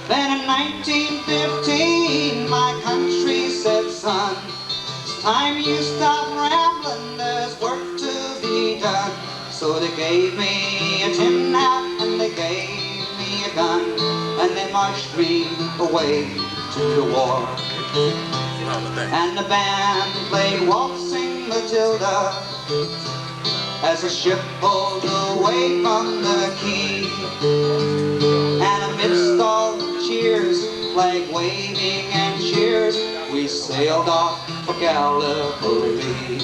Then in 1915, my country said, son, it's time you stop rambling, there's work to be done. So they gave me a tin hat and they gave me a gun, and they marched me away to the war. And the band played Waltzing Matilda as the ship pulled away from the quay. And amidst all the cheers, flag waving and cheers, we sailed off for Gallipoli.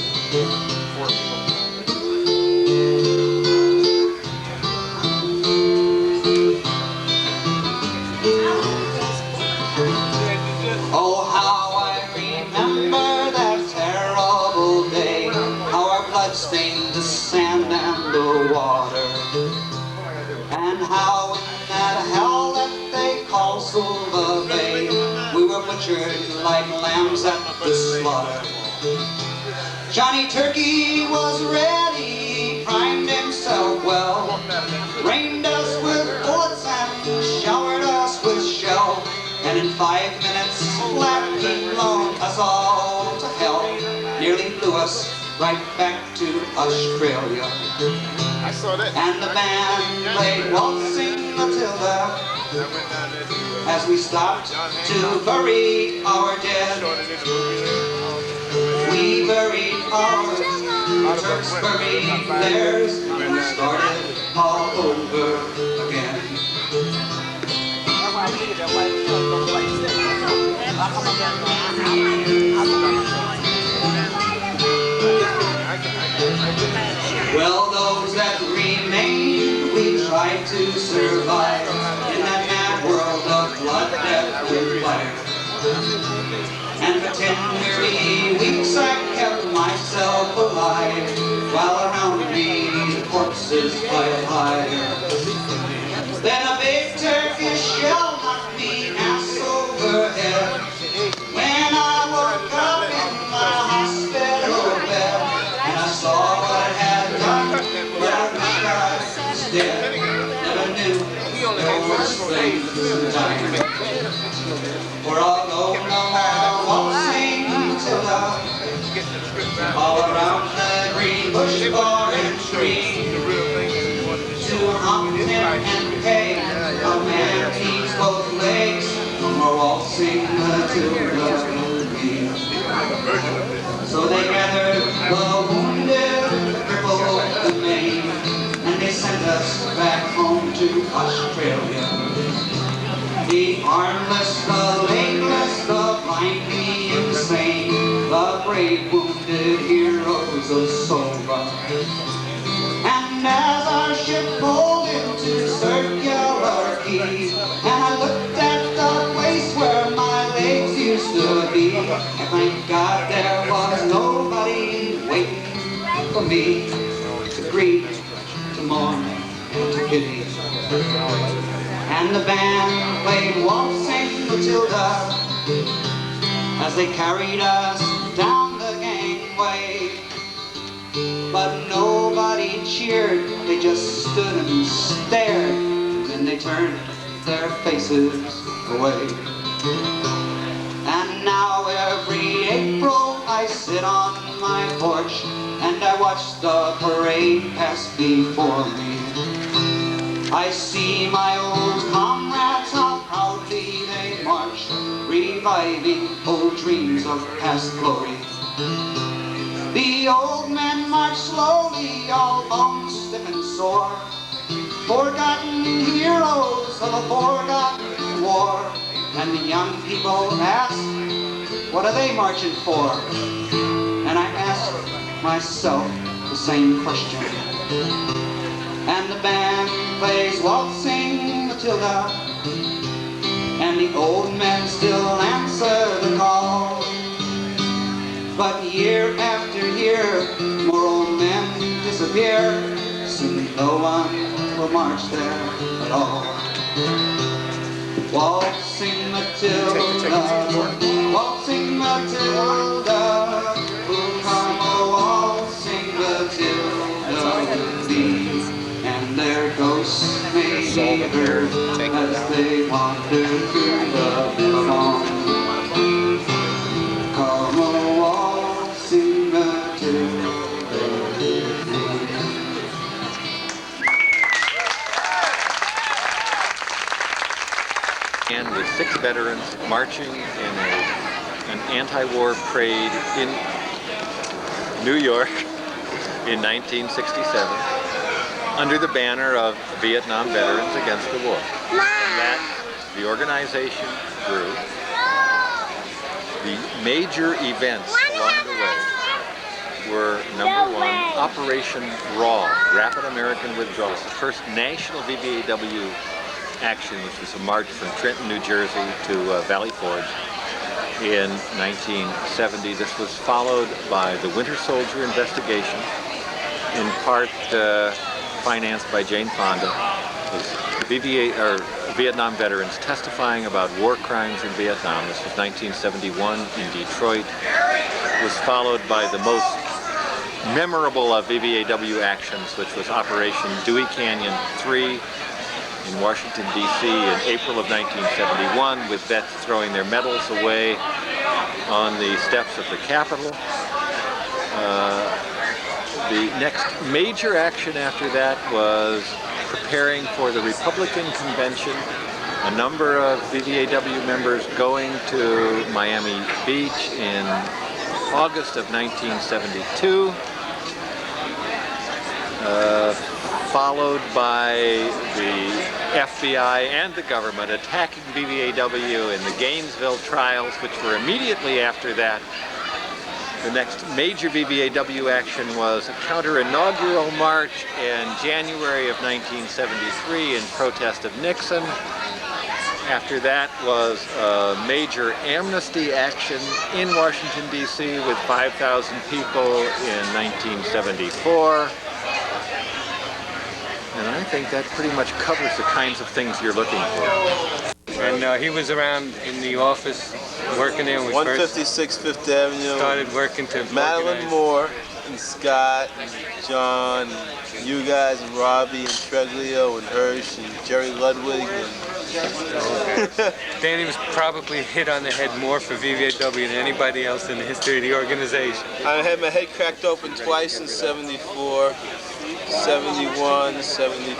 Oh, how I remember that terrible day, how our blood stained the sand and the water, and how in that hell that they call Silver Bay, we were butchered like lambs at the slaughter. Johnny Turkey was ready, primed himself well, rained us with bullets and showered us with shell. And in 5 minutes flat he blown us all to hell, nearly blew us right back to Australia. I saw that. And the band played Waltzing Matilda as we stopped to bury our dead. We buried ours, the Turks buried theirs, and we started all over again. Well, those that remained, we tried to survive in that mad world of blood, death, and fire. And for 10 weary weeks I kept myself alive, while around me the corpses piled higher. Then a big Turkish shell knocked me ass over head. When I woke up in my hospital bed, and I saw what it had done, but I wished I was dead. Never knew there were slaves dying. For although no more waltzing Matilda, all around the green bush forest tree, to hump and pay, a man needs both legs, no more waltzing Matilda will be. So they gathered the wounded, the crippled, the maimed, and they sent us back home to Australia. The armless, the legless, the blindly insane, the brave wounded heroes of Sova. And as our ship pulled into Circular Quay, and I looked at the place where my legs used to be, and thank God there was nobody waiting for me to grieve, to mourn, to pity. And the band played Waltzing Matilda as they carried us down the gangway. But nobody cheered, they just stood and stared, and then they turned their faces away. And now every April I sit on my porch and I watch the parade pass before me. I see my old comrades, how proudly they march, reviving old dreams of past glory. The old men march slowly, all bones stiff and sore, forgotten heroes of a forgotten war. And the young people ask, what are they marching for? And I ask myself the same question. And the band plays Waltzing Matilda, and the old men still answer the call. But year after year, more old men disappear, soon no one will march there at all. Waltzing Matilda, waltzing Matilda, who'll come a waltzing Matilda with thee, and their ghosts may be heard as they wander through the Billabong. Come a waltzing Matilda. And with 6 veterans marching in an anti-war parade in New York in 1967 under the banner of Vietnam Veterans Against the War. That the organization grew. The major events along the way were, number one, Operation RAW, Rapid American Withdrawal, the first national VVAW action, which was a march from Trenton, New Jersey to Valley Forge in 1970. This was followed by the Winter Soldier investigation, in part financed by Jane Fonda. Vietnam veterans testifying about war crimes in Vietnam. This was 1971 in Detroit. It was followed by the most memorable of VVAW actions, which was Operation Dewey Canyon 3 in Washington, D.C. in April of 1971, with vets throwing their medals away on the steps of the Capitol. The next major action after that was preparing for the Republican Convention. A number of VVAW members going to Miami Beach in August of 1972. Followed by the FBI and the government attacking VVAW in the Gainesville trials, which were immediately after that. The next major VVAW action was a counter-inaugural march in January of 1973 in protest of Nixon. After that was a major amnesty action in Washington, D.C. with 5,000 people in 1974. And I think that pretty much covers the kinds of things you're looking for. And he was around in the office working there when we 156 Fifth Avenue. started working to Madeline organize. Moore and Scott and John, and you guys and Robbie and Treglio and Hirsch and Jerry Ludwig. And Danny was probably hit on the head more for VVAW than anybody else in the history of the organization. I had my head cracked open twice in 74, 71, 70,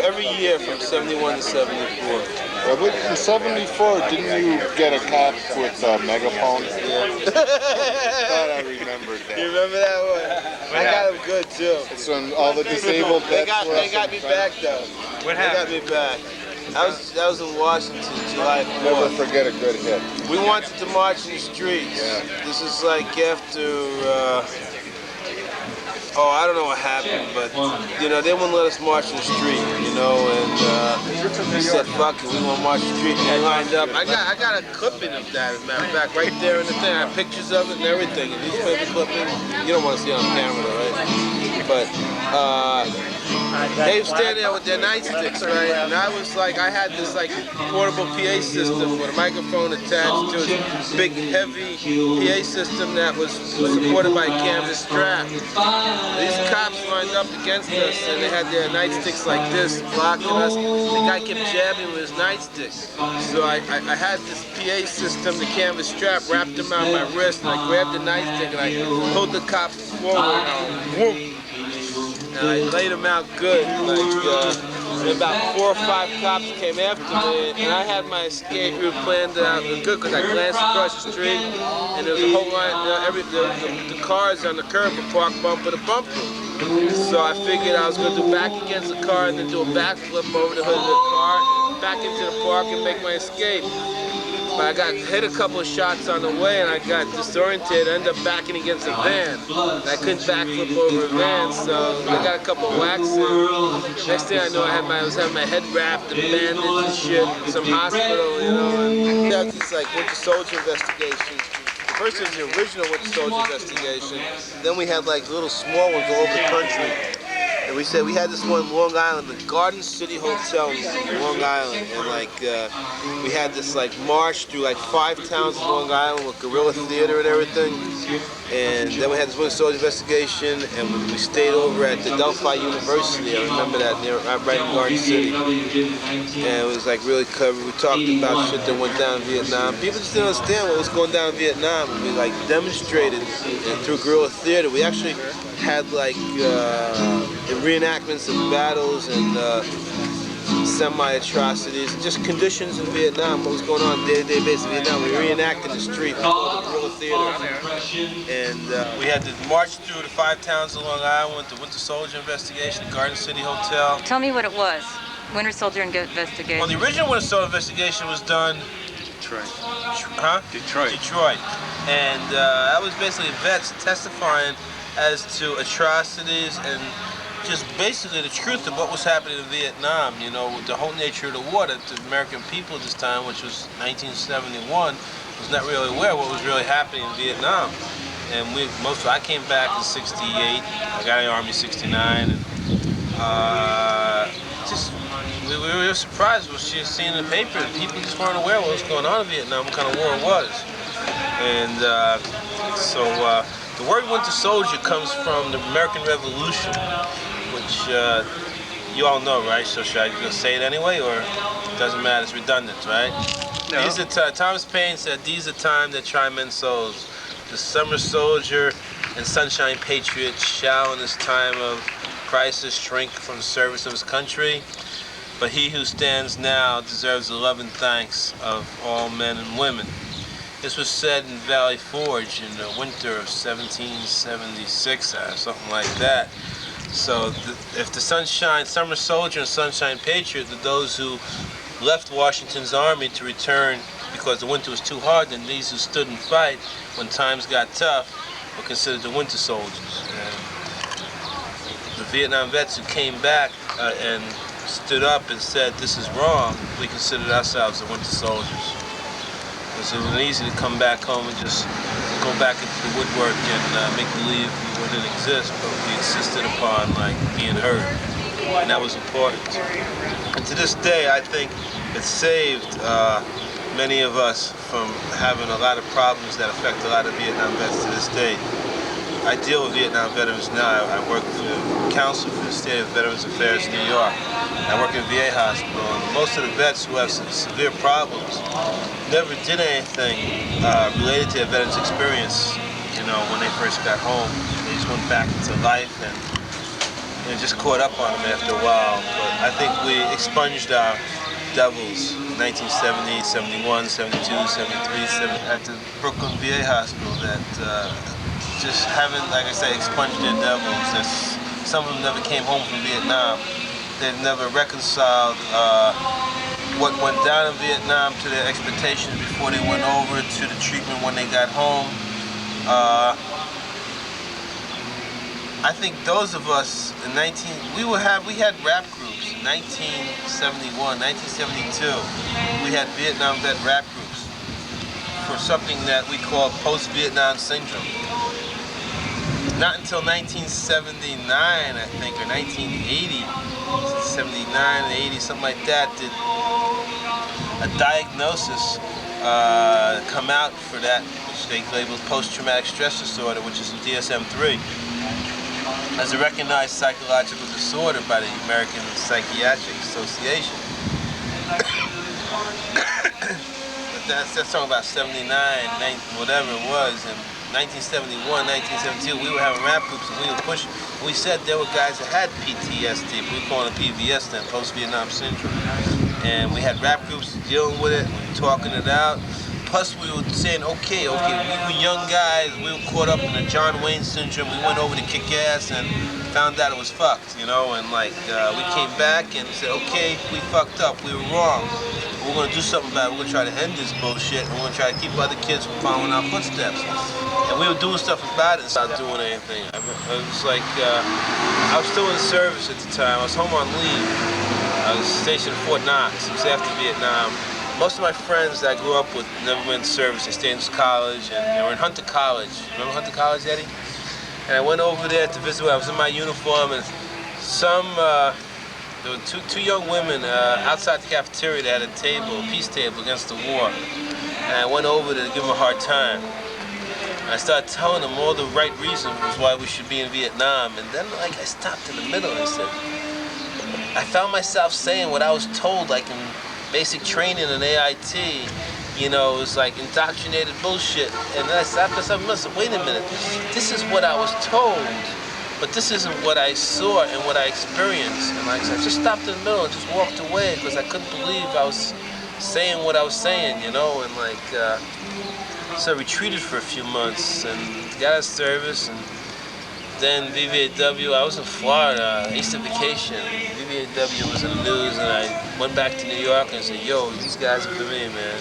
every year from 71 to 74. In 74, didn't you get a cop with a megaphone? Yeah. I thought I remembered that. You remember that one? I got him good too. It's when all the disabled They vets got me back though. What They got happened? me back. That was in Washington, July 4th. Never forget a good hit. We wanted to march in the streets. Yeah. This is like after, I don't know what happened, but, you know, they wouldn't let us march in the street, you know, and we said, fuck it, we want to march in the street, and they lined up. I got a clipping of that, as a matter of fact, right there in the thing. I have pictures of it and everything, and newspaper clipping. You don't want to see it on camera, though, right? But, they were standing there with their nightsticks, right? And I was like, I had this like portable PA system with a microphone attached to a big, heavy PA system that was supported by a canvas strap. These cops lined up against us, and they had their nightsticks like this, blocking us. The guy kept jabbing with his nightstick. So I had this PA system, the canvas strap, wrapped around my wrist, and I grabbed the nightstick and I pulled the cops forward. Whoop. And I laid them out good. Like about 4 or 5 cops came after me, and I had my escape route planned out good because I glanced across the street, and there was a whole line. The cars on the curb were parked bumper to bumper. So I figured I was going to do back against the car and then do a backflip over the hood of the car, back into the park, and make my escape. But I got hit a couple of shots on the way, and I got disoriented. I ended up backing against a van. And I couldn't backflip over a van, so I got a couple of whacks in. Next thing I knew, I was having my head wrapped and bandaged and shit in some hospital, you know. And that's these like Winter Soldier investigations. First was the original Winter Soldier investigation. Then we had like little small ones all over the country. And we said we had this one in Long Island, the Garden City Hotel in Long Island, and like we had this like march through like 5 towns in Long Island with guerrilla theater and everything. And then we had this Winter Soldier investigation, and we stayed over at the Delphi University. I remember that, right in Garden City. And it was like really clever. We talked about shit that went down in Vietnam. People just didn't understand what was going down in Vietnam. And we like demonstrated, and through guerrilla theater, we actually had like reenactments of battles and semi-atrocities, just conditions in Vietnam, what was going on day-to-day basis in Vietnam. We reenacted the street, guerrilla theater. And we had to march through the 5 towns along Island, the Winter Soldier investigation, the Garden City Hotel. Tell me what it was. Winter Soldier investigation. Well, the original Winter Soldier investigation was done Detroit. Huh? Detroit. Detroit. And that was basically vets testifying as to atrocities and just basically the truth of what was happening in Vietnam, you know, with the whole nature of the war that the American people at this time, which was 1971, was not really aware of what was really happening in Vietnam. And I came back in 68, I got in the Army in 69, and we were surprised when she was seeing in the paper that people just weren't aware of what was going on in Vietnam, what kind of war it was. And the word Winter Soldier comes from the American Revolution, which you all know, right? So should I just say it anyway, or it doesn't matter, it's redundant, right? No. These are Thomas Paine said, "These are times that try men's souls. The summer soldier and sunshine patriot shall in this time of crisis shrink from the service of his country. But he who stands now deserves the love and thanks of all men and women." This was said in Valley Forge in the winter of 1776, something like that. So if the summer soldier and sunshine patriot are those who left Washington's army to return because the winter was too hard, then these who stood and fight when times got tough were considered the winter soldiers. And the Vietnam vets who came back and stood up and said this is wrong, we considered ourselves the winter soldiers. Because it was easy to come back home and just go back into the woodwork and make believe we wouldn't exist, but we insisted upon like being heard, and that was important. And to this day, I think it saved many of us from having a lot of problems that affect a lot of Vietnam vets to this day. I deal with Vietnam veterans now. I work for the Council for the State of Veterans Affairs in New York. I work in a VA hospital, and most of the vets who have some severe problems never did anything related to their veterans experience, you know, when they first got home. They just went back into life, and it just caught up on them after a while. But I think we expunged our devils in 1970, 71, 72, 73, at the Brooklyn VA hospital that just haven't, like I say, expunged their devils. Some of them never came home from Vietnam. They've never reconciled what went down in Vietnam to their expectations before they went over to the treatment when they got home. I think those of us in we had rap groups in 1971, 1972. We had Vietnam vet rap groups for something that we call post-Vietnam syndrome. Not until 1979, I think, or 1980, 79, 80, something like that, did a diagnosis come out for that, which they labeled post-traumatic stress disorder, which is DSM-3, as a recognized psychological disorder by the American Psychiatric Association. But that's talking about 79, 90, whatever it was, and 1971, 1972, we were having rap groups and we were pushing. We said there were guys that had PTSD, but we were calling it PVS then, post-Vietnam syndrome. And we had rap groups dealing with it, we were talking it out. Plus we were saying, okay, we were young guys, we were caught up in the John Wayne syndrome, we went over to kick ass and found out it was fucked, you know, and like, we came back and said, okay, we fucked up, we were wrong. We're gonna do something about it, we're gonna try to end this bullshit, and we're gonna try to keep other kids from following our footsteps. And we were doing stuff about it instead of doing anything. It was like, I was still in service at the time, I was home on leave. I was stationed at Fort Knox, it was after Vietnam. Most of my friends that I grew up with never went to service. They stayed in college, and they were in Hunter College. Remember Hunter College, Eddie? And I went over there to visit. I was in my uniform, and there were two young women outside the cafeteria that had a table, a peace table against the war. And I went over to give them a hard time. I started telling them all the right reasons why we should be in Vietnam, and then like I stopped in the middle and said, I found myself saying what I was told, like in basic training in AIT, you know, it was like indoctrinated bullshit. And then I stopped myself and said, wait a minute, this is what I was told, but this isn't what I saw and what I experienced. And like I just stopped in the middle and just walked away because I couldn't believe I was saying what I was saying, you know, and like, so I retreated for a few months and got out of service, and then VVAW, I was in Florida, Easter vacation. VVAW was in the news, and I went back to New York and said, yo, these guys are for me, man.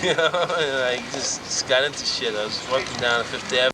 You know, and I just got into shit. I was working down at 5th Avenue.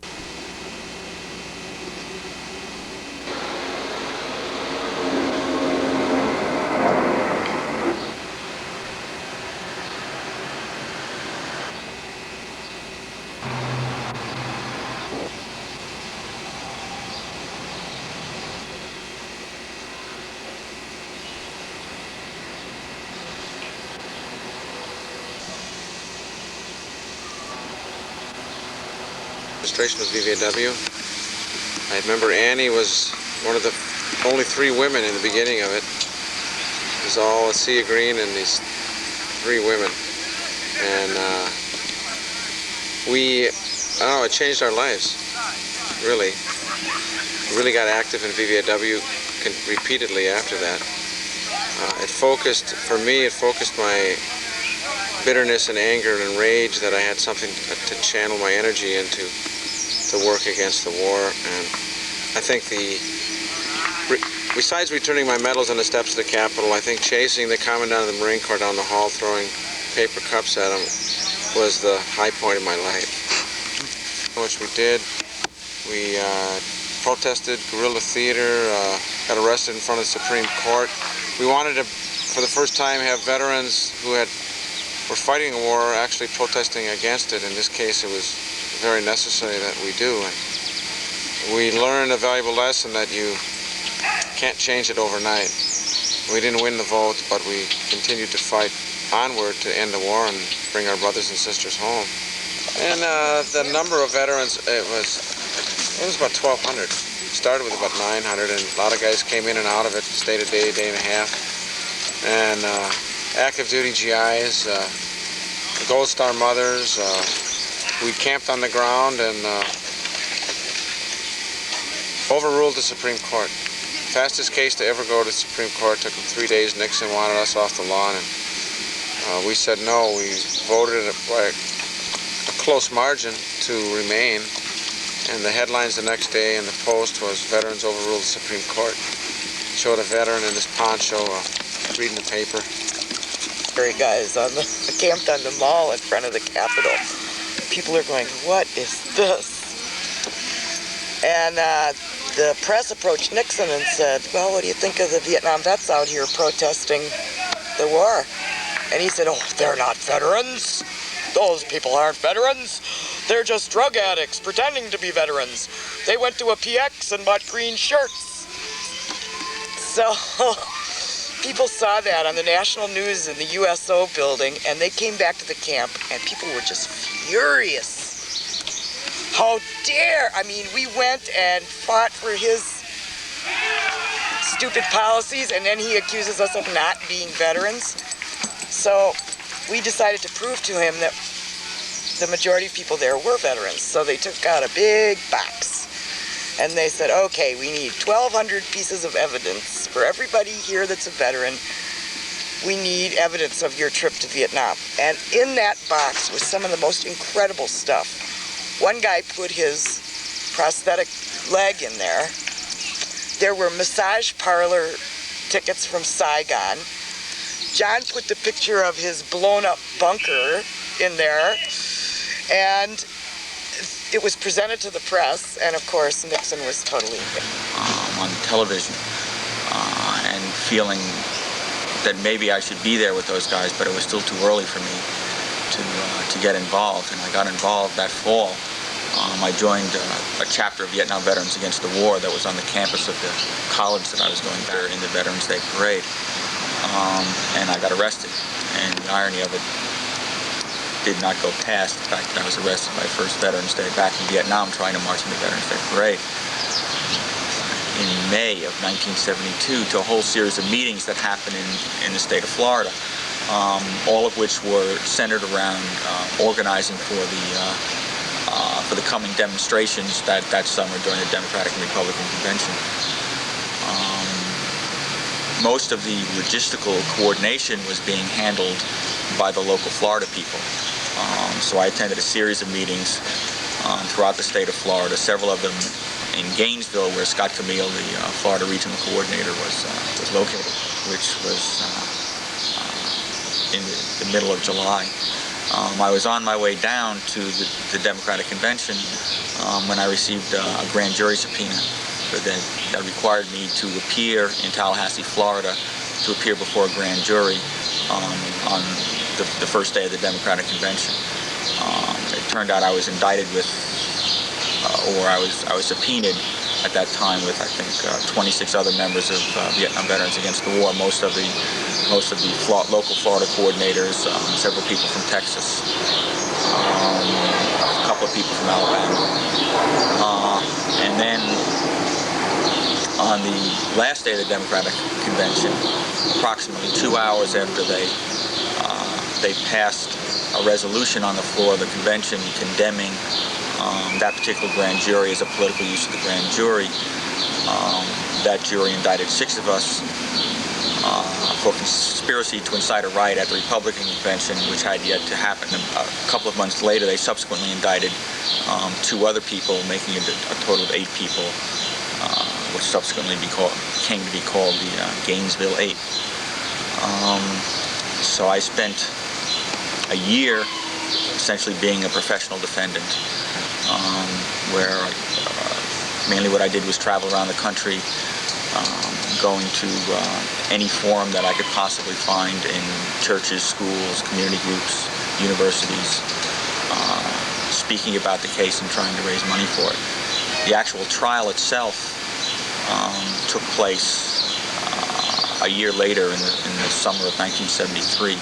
Administration with VVAW. I remember Annie was one of the only 3 women in the beginning of it. It was all a sea of green and these 3 women. And I don't know, it changed our lives, really. We really got active in VVAW repeatedly after that. For me, it focused my bitterness and anger and rage that I had something to channel my energy into to work against the war. And I think besides returning my medals on the steps of the Capitol, I think chasing the Commandant of the Marine Corps down the hall throwing paper cups at him was the high point of my life. Which we did. We protested guerrilla theater, got arrested in front of the Supreme Court. We wanted to, for the first time, have veterans who were fighting a war actually protesting against it. In this case, it was very necessary that we do. And we learned a valuable lesson that you can't change it overnight. We didn't win the vote, but we continued to fight onward to end the war and bring our brothers and sisters home. And the number of veterans, it was about 1,200. Started with about 900, and a lot of guys came in and out of it, stayed a day, day and a half. And active duty GIs, Gold Star mothers. We camped on the ground and overruled the Supreme Court. Fastest case to ever go to the Supreme Court. Took them 3 days. Nixon wanted us off the lawn, and we said no. We voted by a close margin to remain. And the headlines the next day in the Post was "Veterans overruled the Supreme Court." Showed a veteran in his poncho reading the paper. Guys camped on the mall in front of the Capitol. People are going, what is this? And the press approached Nixon and said, well, what do you think of the Vietnam vets out here protesting the war? And he said, oh, they're not veterans. Those people aren't veterans. They're just drug addicts pretending to be veterans. They went to a PX and bought green shirts. So people saw that on the national news in the USO building, and they came back to the camp, and people were just furious. How dare! I mean, we went and fought for his stupid policies, and then he accuses us of not being veterans. So we decided to prove to him that the majority of people there were veterans. So they took out a big box, and they said, okay, we need 1,200 pieces of evidence. For everybody here that's a veteran, we need evidence of your trip to Vietnam. And in that box was some of the most incredible stuff. One guy put his prosthetic leg in there. There were massage parlor tickets from Saigon. John put the picture of his blown up bunker in there. And it was presented to the press, and of course Nixon was totally on television and feeling that maybe I should be there with those guys, but it was still too early for me to get involved. And I got involved that fall. I joined a chapter of Vietnam Veterans Against the War that was on the campus of the college that I was going there in the Veterans Day Parade. And I got arrested. And the irony of it, did not go past the fact that I was arrested my first Veterans Day back in Vietnam trying to march in the Veterans Day parade. In May of 1972 to a whole series of meetings that happened in the state of Florida, all of which were centered around organizing for the coming demonstrations that summer during the Democratic and Republican Convention. Most of the logistical coordination was being handled by the local Florida people. So I attended a series of meetings throughout the state of Florida, several of them in Gainesville, where Scott Camille, the Florida Regional Coordinator, was located, which was in the middle of July. I was on my way down to the Democratic Convention when I received a grand jury subpoena that required me to appear in Tallahassee, Florida, to appear before a grand jury on the first day of the Democratic Convention. It turned out I was indicted with, or I was subpoenaed at that time with, I think, 26 other members of Vietnam Veterans Against the War. Most of the local Florida coordinators, several people from Texas, a couple of people from Alabama, and then on the last day of the Democratic Convention, approximately 2 hours after they passed a resolution on the floor of the convention condemning that particular grand jury as a political use of the grand jury. That jury indicted 6 of us for conspiracy to incite a riot at the Republican convention, which had yet to happen. A couple of months later, they subsequently indicted 2 other people, making it a total of 8 people, which subsequently came to be called the Gainesville 8. So I spent a year essentially being a professional defendant, where mainly what I did was travel around the country, going to any forum that I could possibly find in churches, schools, community groups, universities, speaking about the case and trying to raise money for it. The actual trial itself took place a year later in the summer of 1973.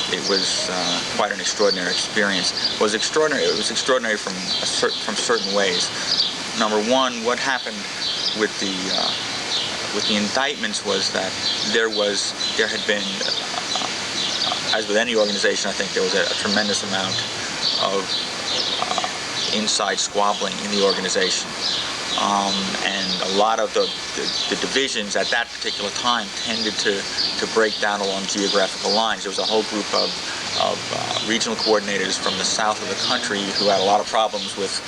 It was quite an extraordinary experience. It was extraordinary from certain ways. Number one, what happened with the indictments was that there had been, as with any organization, I think there was a tremendous amount of inside squabbling in the organization. And a lot of the divisions at that particular time tended to break down along geographical lines. There was a whole group of regional coordinators from the south of the country who had a lot of problems with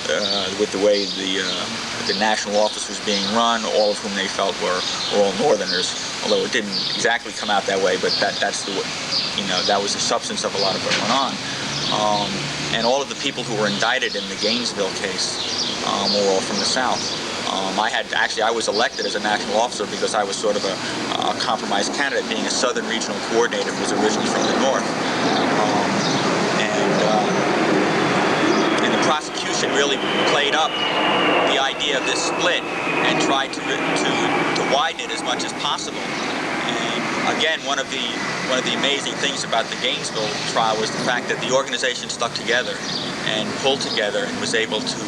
the way the national office was being run, all of whom they felt were all Northerners, although it didn't exactly come out that way, but that was the substance of a lot of what went on. And all of the people who were indicted in the Gainesville case were all from the South. I was elected as a national officer because I was sort of a compromise candidate, being a Southern regional coordinator who was originally from the North. And the prosecution really played up the idea of this split and tried to widen it as much as possible. Again, one of the amazing things about the Gainesville trial was the fact that the organization stuck together and pulled together and was able to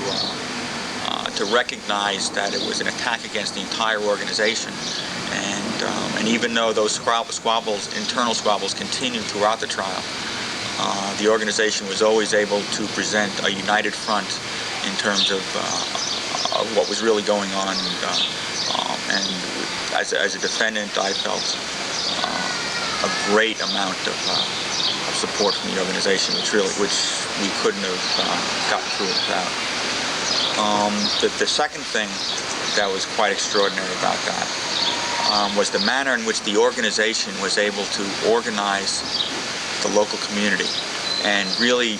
recognize that it was an attack against the entire organization. And even though those internal squabbles continued throughout the trial, the organization was always able to present a united front in terms of what was really going on. And as a defendant, I felt a great amount of support from the organization, which we couldn't have gotten through it without. The second thing that was quite extraordinary about that was the manner in which the organization was able to organize the local community and really,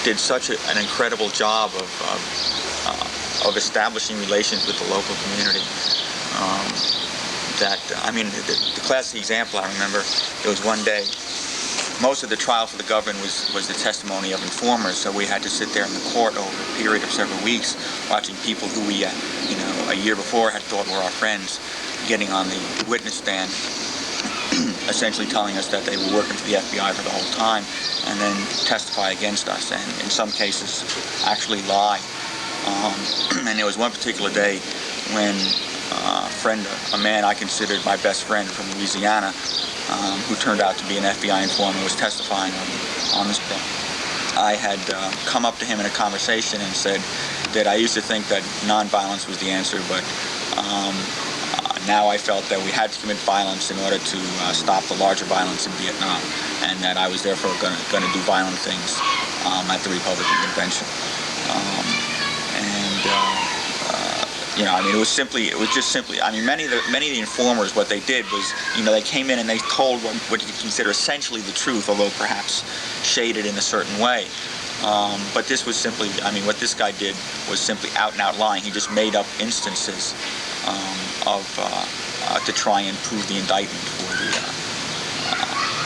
did such an incredible job of establishing relations with the local community. The classic example I remember, it was one day, most of the trial for the government was the testimony of informers, so we had to sit there in the court over a period of several weeks watching people who we, a year before had thought were our friends getting on the witness stand. essentially telling us that they were working for the FBI for the whole time, and then testify against us, and in some cases actually lie. And there was one particular day when a man I considered my best friend from Louisiana, who turned out to be an FBI informant, was testifying on this bill. I had come up to him in a conversation and said that I used to think that nonviolence was the answer, but now I felt that we had to commit violence in order to stop the larger violence in Vietnam, and that I was therefore going to do violent things at the Republican convention. You know, I mean, it was just simply, I mean, many of the informers, what they did was, you know, they came in and they told what you could consider essentially the truth, although perhaps shaded in a certain way. But this was simply, I mean, what this guy did was simply out and out lying. He just made up instances to try and prove the indictment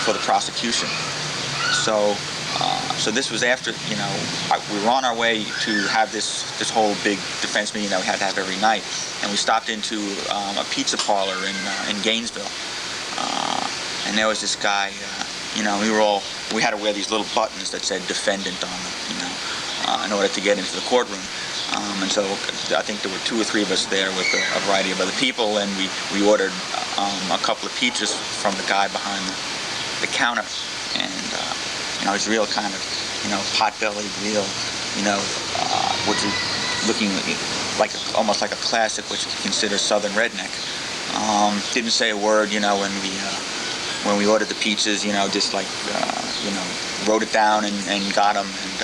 for the prosecution. So this was after, you know, we were on our way to have this whole big defense meeting that we had to have every night, and we stopped into a pizza parlor in Gainesville, and there was this guy. You know, we had to wear these little buttons that said defendant on them, you know, in order to get into the courtroom. And so I think there were 2 or 3 of us there with a variety of other people, and we ordered a couple of pizzas from the guy behind the counter, and you know, he's real kind of, you know, pot-bellied, real, you know, looking like almost like a classic, what you consider Southern redneck. Didn't say a word, you know, when we ordered the pizzas, you know, just like, you know, wrote it down and got them, and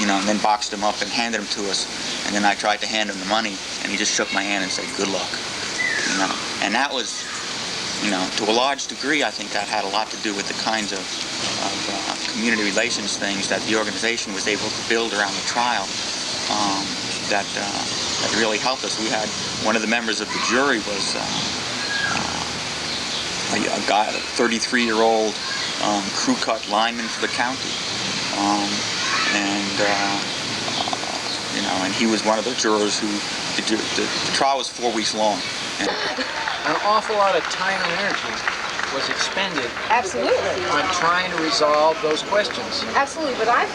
you know, and then boxed them up and handed them to us. And then I tried to hand him the money, and he just shook my hand and said, "Good luck," you know. And that was, you know, to a large degree, I think that had a lot to do with the kinds of community relations things that the organization was able to build around the trial that really helped us. We had one of the members of the jury was a guy, a 33-year-old crew-cut lineman for the county, you know, and he was one of the jurors who the trial was 4 weeks long. And an awful lot of time and energy was expended Absolutely. on trying to resolve those questions. Absolutely, but I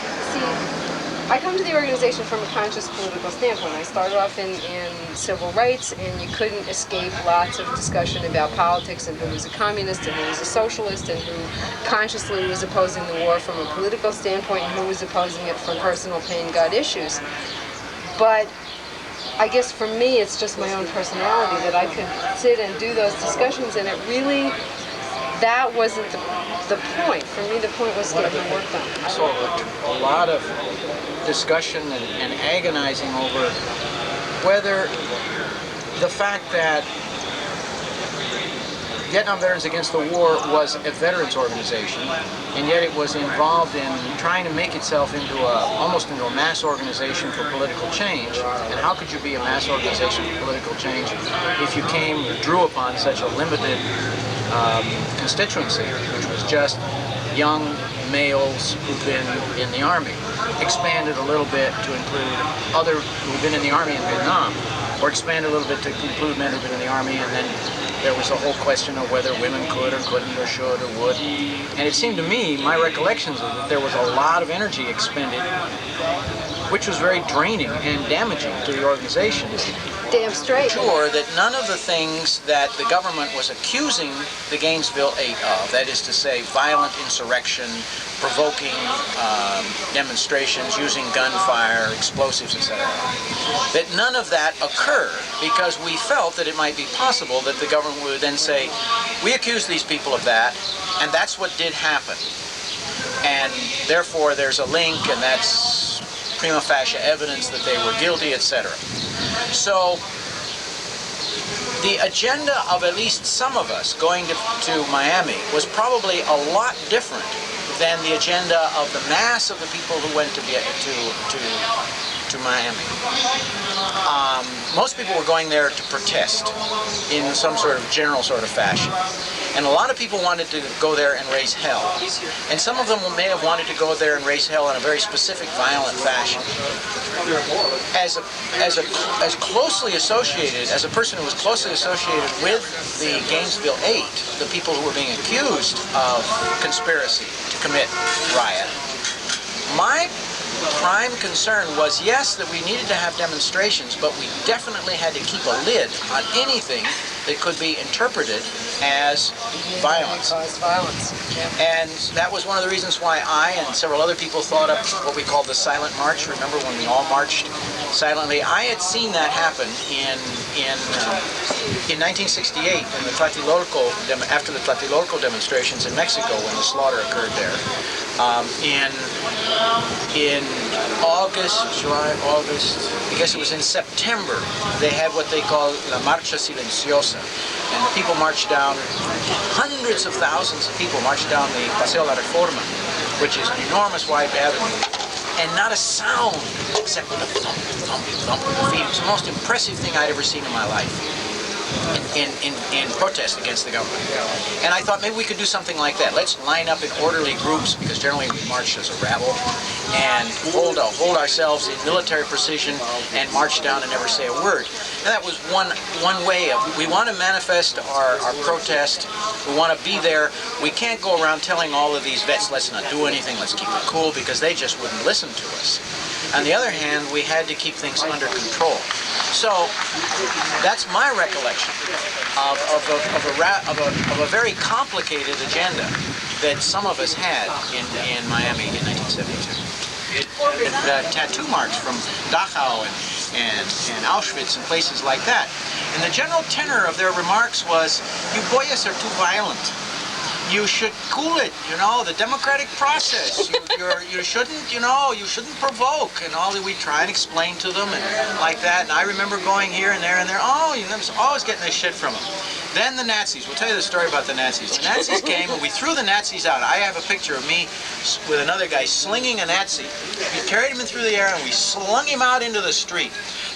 come to the organization from a conscious political standpoint. I started off in civil rights, and you couldn't escape lots of discussion about politics and who was a communist and who was a socialist and who consciously was opposing the war from a political standpoint and who was opposing it from personal pain, gut issues. But I guess for me, it's just my own personality that I could sit and do those discussions, and it really, that wasn't the point. For me, the point was getting the work done. So a lot of discussion and agonizing over whether the fact that Vietnam Veterans Against the War was a veterans organization, and yet it was involved in trying to make itself into almost into a mass organization for political change. And how could you be a mass organization for political change if you drew upon such a limited constituency, which was just young males who've been in the Army, expanded a little bit to include other who've been in the Army in Vietnam, or expanded a little bit to include men who've been in the Army, and then there was a whole question of whether women could or couldn't or should or would. And it seemed to me, my recollections are that there was a lot of energy expended, which was very draining and damaging to the organization. Damn straight. Sure that none of the things that the government was accusing the Gainesville 8 of, that is to say violent insurrection, provoking demonstrations, using gunfire, explosives, etc., that none of that occurred because we felt that it might be possible that the government would then say, we accuse these people of that, and that's what did happen. And therefore there's a link, and that's prima facie evidence that they were guilty, etc. So the agenda of at least some of us going to Miami was probably a lot different than the agenda of the mass of the people who went to Miami. Most people were going there to protest in some sort of general sort of fashion. And a lot of people wanted to go there and raise hell. And some of them may have wanted to go there and raise hell in a very specific, violent fashion. As closely associated, as a person who was closely associated with the Gainesville 8, the people who were being accused of conspiracy to commit riot, my prime concern was, yes, that we needed to have demonstrations, but we definitely had to keep a lid on anything that could be interpreted as violence. And that was one of the reasons why I and several other people thought up what we called the silent march. Remember when we all marched silently? I had seen that happen in 1968 in the Tlatelolco, after the Tlatelolco demonstrations in Mexico when the slaughter occurred there. In August, July, August, I guess it was in September, they had what they call La Marcha Silenciosa. And the people marched down, hundreds of thousands of people marched down the Paseo La Reforma, which is an enormous wide avenue, and not a sound except the thump, thump, thump of the feet. It was the most impressive thing I'd ever seen in my life. In protest against the government. And I thought maybe we could do something like that. Let's line up in orderly groups, because generally we march as a rabble, and hold ourselves in military precision and march down and never say a word. And that was one way of, we want to manifest our protest, we want to be there. We can't go around telling all of these vets, let's not do anything, let's keep it cool, because they just wouldn't listen to us. On the other hand, we had to keep things under control. So that's my recollection of a very complicated agenda that some of us had in Miami in 1972. Tattoo marks from Dachau and Auschwitz and places like that. And the general tenor of their remarks was, you boys are too violent. You should cool it, you know, the democratic process. You shouldn't, you know, you shouldn't provoke. And all that we try and explain to them and like that. And I remember going here and there, oh, you know, always getting this shit from them. Then the Nazis, we'll tell you the story about the Nazis. The Nazis came and we threw the Nazis out. I have a picture of me with another guy slinging a Nazi. We carried him in through the air and we slung him out into the street.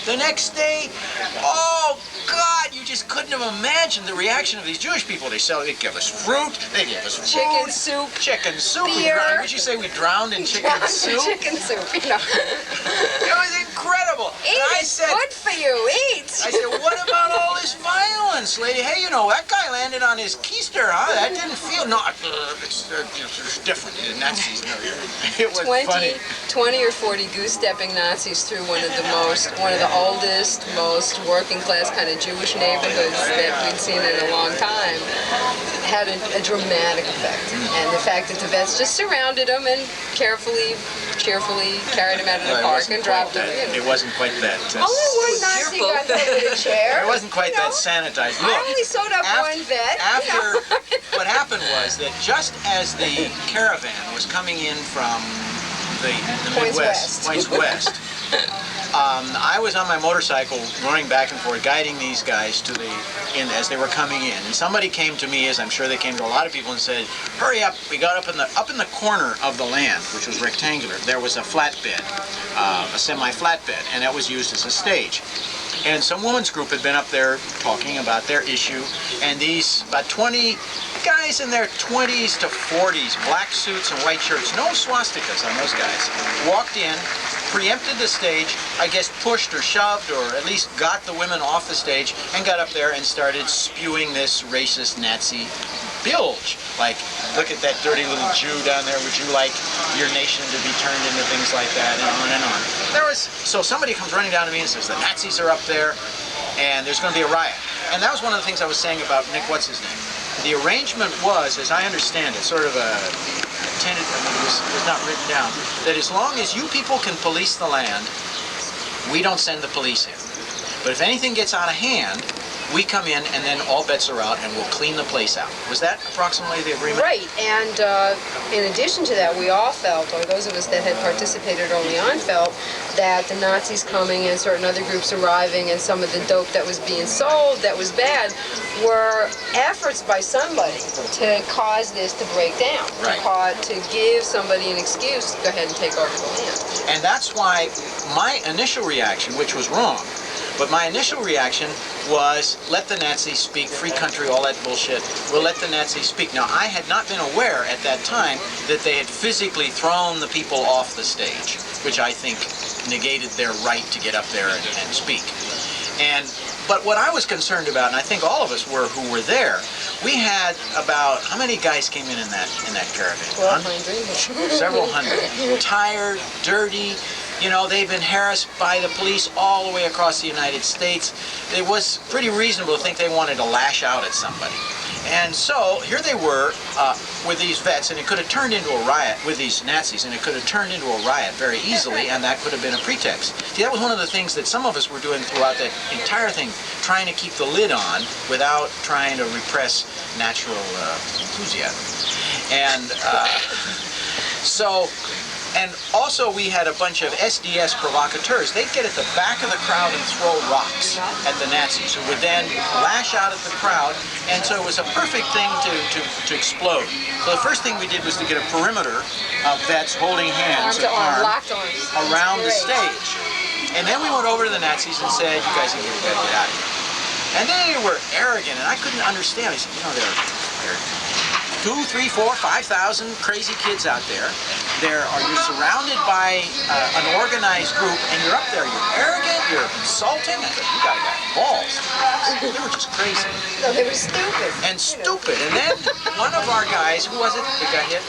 The next day, oh God, you just couldn't have imagined the reaction of these Jewish people. They gave us fruit, they gave us food, chicken soup. Beer. Would you say we drowned in chicken soup? Chicken soup, you know. It was incredible. Eat, it's good for you, eat. I said, what about all this violence, lady? Hey, you know, that guy landed on his keister, huh? That didn't feel, no, it's different. The Nazis, it was 20 or 40 goose-stepping Nazis through one of the oldest, most working-class kind of Jewish neighborhoods that we'd seen in a long time, had a dramatic effect. And the fact that the vets just surrounded them and cheerfully carried him out of the park and dropped him. You know. It wasn't quite that. Only one Nazi got hit with a chair. It wasn't quite that sanitized. Look, I only sewed up one vet. What happened was that just as the caravan was coming in from the Midwest, Points West, I was on my motorcycle running back and forth, guiding these guys as they were coming in. And somebody came to me, as I'm sure they came to a lot of people, and said, hurry up. We got up in the corner of the land, which was rectangular. There was a flatbed, a semi-flatbed, and that was used as a stage. And some women's group had been up there talking about their issue, and these about 20 guys in their 20s to 40s, black suits and white shirts, no swastikas on those guys, walked in, preempted the stage, I guess pushed or shoved or at least got the women off the stage and got up there and started spewing this racist Nazi bilge. Like, look at that dirty little Jew down there, would you like your nation to be turned into things like that, and on and on. So somebody comes running down to me and says, the Nazis are up there and there's going to be a riot. And that was one of the things I was saying about Nick what's-his-name. The arrangement was, as I understand it, sort of a tentative, I mean, it was not written down, that as long as you people can police the land, we don't send the police in. But if anything gets out of hand, we come in and then all bets are out and we'll clean the place out. Was that approximately the agreement? Right, and in addition to that, we all felt, or those of us that had participated early on felt, that the Nazis coming and certain other groups arriving and some of the dope that was being sold that was bad were efforts by somebody to cause this to break down, to give somebody an excuse to go ahead and take over the land. And that's why my initial reaction, which was wrong, but my initial reaction was let the Nazis speak, free country, all that bullshit. We'll let the Nazis speak. Now, I had not been aware at that time that they had physically thrown the people off the stage, which I think negated their right to get up there and speak. But what I was concerned about, and I think all of us were who were there, we had about, how many guys came in that caravan? 1,200. Several hundred. Tired, dirty. You know, they've been harassed by the police all the way across the United States. It was pretty reasonable to think they wanted to lash out at somebody. And so here they were with these vets, and it could have turned into a riot with these Nazis, and it could have turned into a riot very easily, and that could have been a pretext. See, that was one of the things that some of us were doing throughout that entire thing, trying to keep the lid on without trying to repress natural enthusiasm. And and also we had a bunch of SDS provocateurs. They'd get at the back of the crowd and throw rocks at the Nazis, who would then lash out at the crowd, and so it was a perfect thing to explode. So the first thing we did was to get a perimeter of vets holding hands around the stage. And then we went over to the Nazis and said, you guys gotta get out of here. And they were arrogant, and I couldn't understand. I said, you know, they're 2, 3, 4, 5,000 crazy kids out there. You're surrounded by an organized group, and you're up there. You're arrogant. You're insulting. And you guys got balls. They were just crazy. No, they were stupid. And stupid. And then one of our guys, who was it that got hit?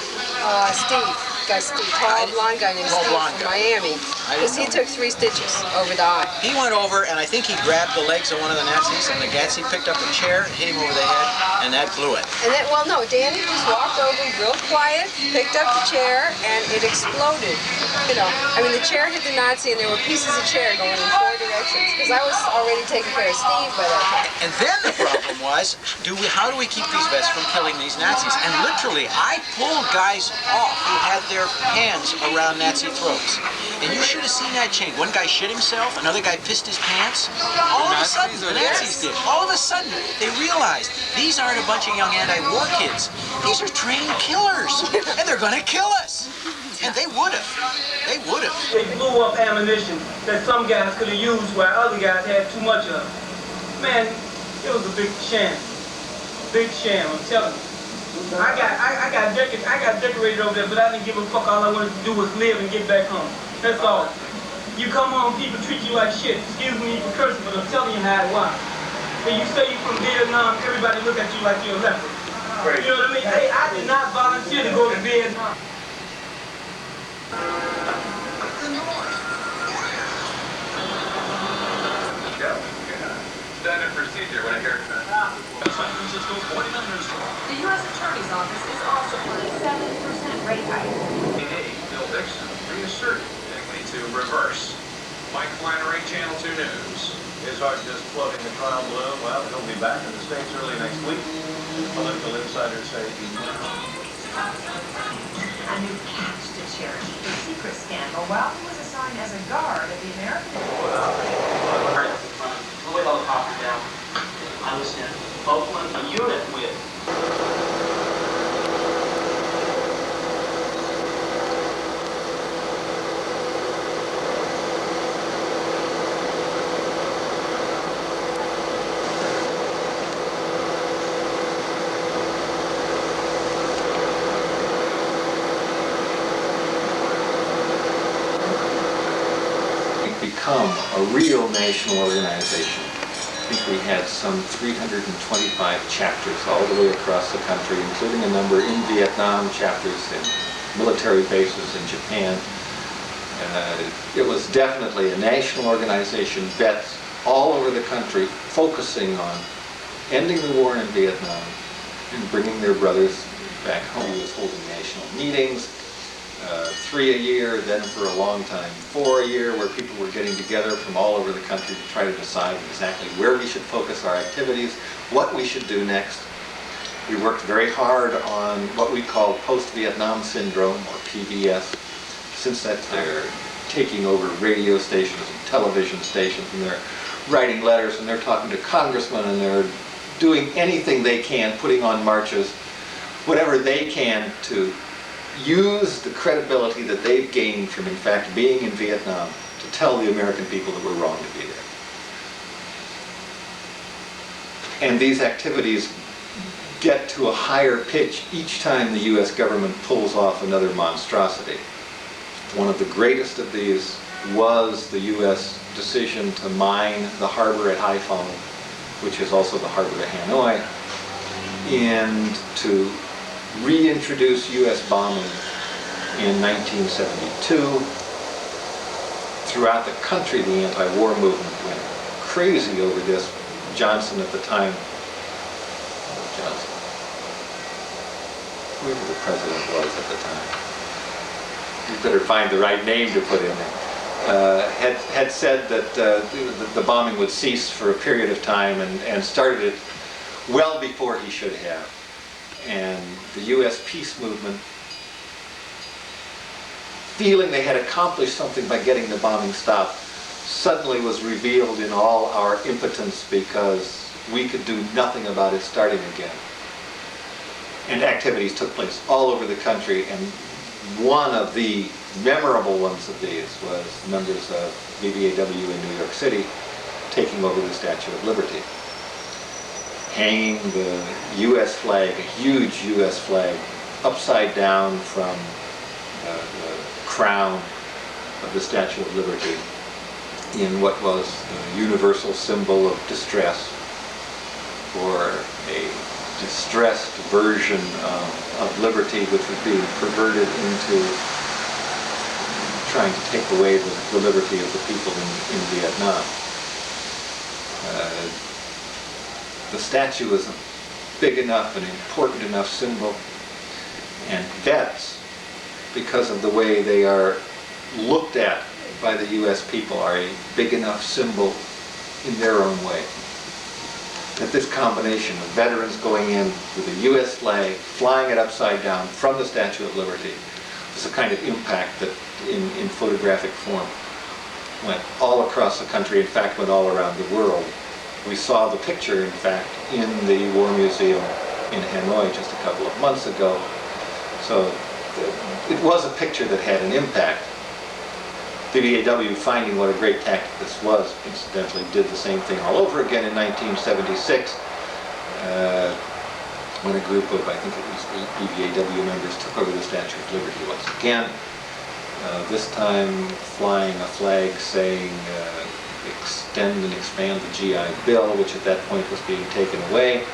Steve. Tall blonde guy named Steve from Miami. Because he took 3 stitches over the eye. He went over, and I think he grabbed the legs of one of the Nazis, and the Nazi picked up a chair and hit him over the head, and that blew it. And then, well, no, Danny just walked over real quiet, picked up the chair, and it exploded. You know, I mean, the chair hit the Nazi, and there were pieces of chair going in 4 directions. Because I was already taking care of Steve by that time. And then the problem was, how do we keep these vets from killing these Nazis? And literally, I pulled guys off who had their hands around Nazi throats. And you should have seen that change. One guy shit himself, another guy pissed his pants. All of a sudden, the Nazis did. All of a sudden, they realized these aren't a bunch of young anti-war kids. These are trained killers, and they're going to kill us. And they would have. They would have. They blew up ammunition that some guys could have used while other guys had too much of. Man, it was a big sham. Big sham, I'm telling you. I got decorated over there, but I didn't give a fuck. All I wanted to do was live and get back home. That's all. You come home, people treat you like shit. Excuse me for cursing, but I'm telling you how it was. When you say you're from Vietnam, everybody look at you like you're a leper. You know what I mean? Hey, I did not volunteer to go to Vietnam. Standard procedure when a haircut. San Francisco 49ers. The U.S. Attorney's Office is also for a 7% rate hike. Bill Dixon reasserted equity to reverse. Mike Flannery, Channel 2 News. His heart just floating the trial balloon. Well, he'll be back in the States early next week. Political insiders say he will. A new catch to cherish the secret scandal while he was assigned as a guard at the American. We'll wait all the coffee down. I was in Oakland, a unit with. Become a real national organization. I think we had some 325 chapters all the way across the country, including a number in Vietnam, chapters in military bases in Japan. It was definitely a national organization, vets all over the country focusing on ending the war in Vietnam and bringing their brothers back home. He was holding national meetings, 3 a year, then for a long time 4 a year, where people were getting together from all over the country to try to decide exactly where we should focus our activities, what we should do next. We worked very hard on what we call post-Vietnam syndrome, or PVS. Since that time, they're taking over radio stations and television stations, and they're writing letters, and they're talking to congressmen, and they're doing anything they can, putting on marches, whatever they can to use the credibility that they've gained from, in fact, being in Vietnam to tell the American people that we're wrong to be there. And these activities get to a higher pitch each time the U.S. government pulls off another monstrosity. One of the greatest of these was the U.S. decision to mine the harbor at Haiphong, which is also the harbor of Hanoi, and to reintroduce U.S. bombing in 1972. Throughout the country, the anti-war movement went crazy over this. Johnson at the time, whoever the president was at the time, you better find the right name to put in there, had said that the bombing would cease for a period of time, and started it well before he should have. And the U.S. peace movement, feeling they had accomplished something by getting the bombing stopped, suddenly was revealed in all our impotence because we could do nothing about it starting again. And activities took place all over the country, and one of the memorable ones of these was members of VVAW in New York City taking over the Statue of Liberty, hanging the U.S. flag, a huge U.S. flag, upside down from the crown of the Statue of Liberty in what was the universal symbol of distress, or a distressed version of liberty, which was being perverted into trying to take away the liberty of the people in Vietnam. The statue is a big enough and important enough symbol, and vets, because of the way they are looked at by the U.S. people, are a big enough symbol in their own way. That this combination of veterans going in with a U.S. flag, flying it upside down from the Statue of Liberty, was a kind of impact that in photographic form went all across the country, in fact went all around the world. We saw the picture, in fact, in the War Museum in Hanoi just a couple of months ago. So it was a picture that had an impact. The VVAW, finding what a great tactic this was, incidentally did the same thing all over again in 1976 when a group of, I think it was 8 VVAW members, took over the Statue of Liberty once again. This time flying a flag saying extend and expand the GI Bill, which at that point was being taken away,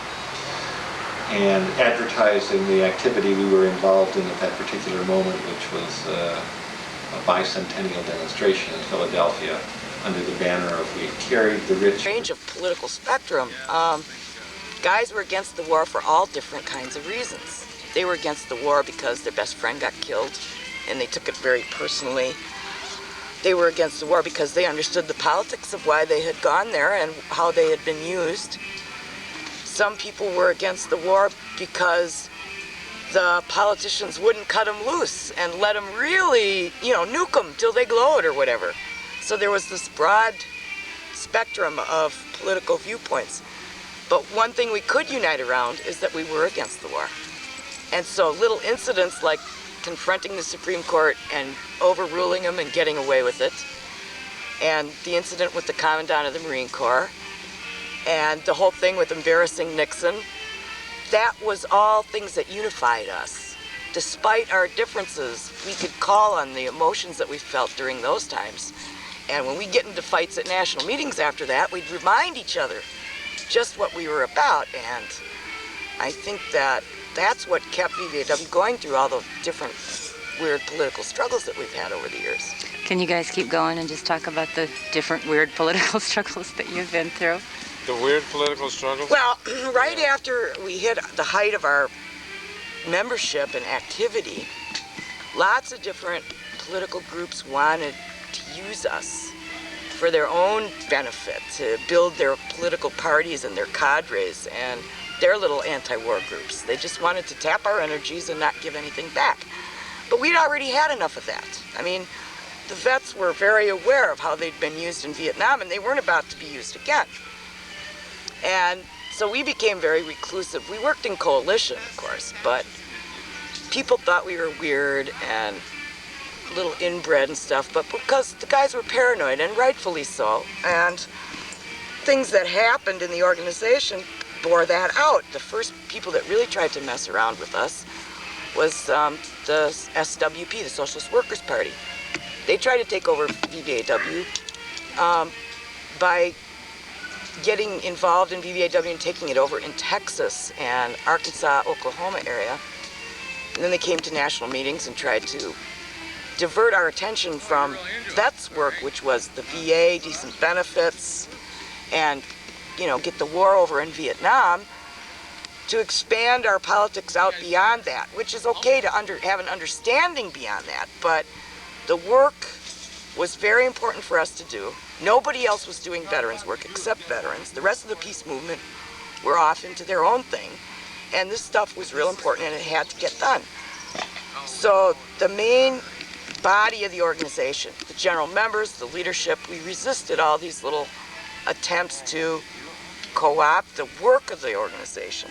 and advertising the activity we were involved in at that particular moment, which was a bicentennial demonstration in Philadelphia under the banner of "We carried the rich." Range of political spectrum. Guys were against the war for all different kinds of reasons. They were against the war because their best friend got killed, and they took it very personally. They were against the war because they understood the politics of why they had gone there and how they had been used. Some people were against the war because the politicians wouldn't cut them loose and let them really, nuke them till they glowed or whatever. So there was this broad spectrum of political viewpoints. But one thing we could unite around is that we were against the war. And so little incidents like confronting the Supreme Court and overruling them and getting away with it, and the incident with the Commandant of the Marine Corps, and the whole thing with embarrassing Nixon, that was all things that unified us. Despite our differences, we could call on the emotions that we felt during those times. And when we get into fights at national meetings after that, we'd remind each other just what we were about. And I think that that's what kept VVAW going through all the different weird political struggles that we've had over the years. Can you guys keep going and just talk about the different weird political struggles that you've been through? The weird political struggles? Well, right after we hit the height of our membership and activity, lots of different political groups wanted to use us for their own benefit, to build their political parties and their cadres and their little anti-war groups. They just wanted to tap our energies and not give anything back. But we'd already had enough of that. I mean, the vets were very aware of how they'd been used in Vietnam, and they weren't about to be used again. And so we became very reclusive. We worked in coalition, of course, but people thought we were weird and a little inbred and stuff, but because the guys were paranoid, and rightfully so, and things that happened in the organization bore that out. The first people that really tried to mess around with us was the SWP, the Socialist Workers' Party. They tried to take over VVAW by getting involved in VVAW and taking it over in Texas and Arkansas, Oklahoma area. And then they came to national meetings and tried to divert our attention from vets' work, which was the VA, decent benefits, and, you know, get the war over in Vietnam, to expand our politics out beyond that, which is okay to have an understanding beyond that, but the work was very important for us to do. Nobody else was doing veterans work except veterans. The rest of the peace movement were off into their own thing, and this stuff was real important and it had to get done. So the main body of the organization, the general members, the leadership, we resisted all these little attempts to co-opt the work of the organization.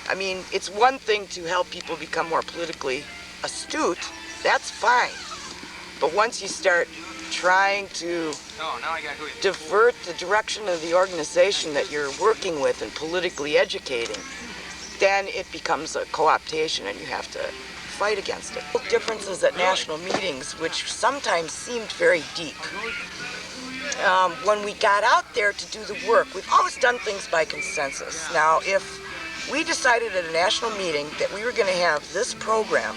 I mean, it's one thing to help people become more politically astute, that's fine. But once you start trying to divert the direction of the organization that you're working with and politically educating, then it becomes a co-optation and you have to fight against it. Differences at national meetings, which sometimes seemed very deep. When we got out there to do the work, we've always done things by consensus. Now, if we decided at a national meeting that we were going to have this program,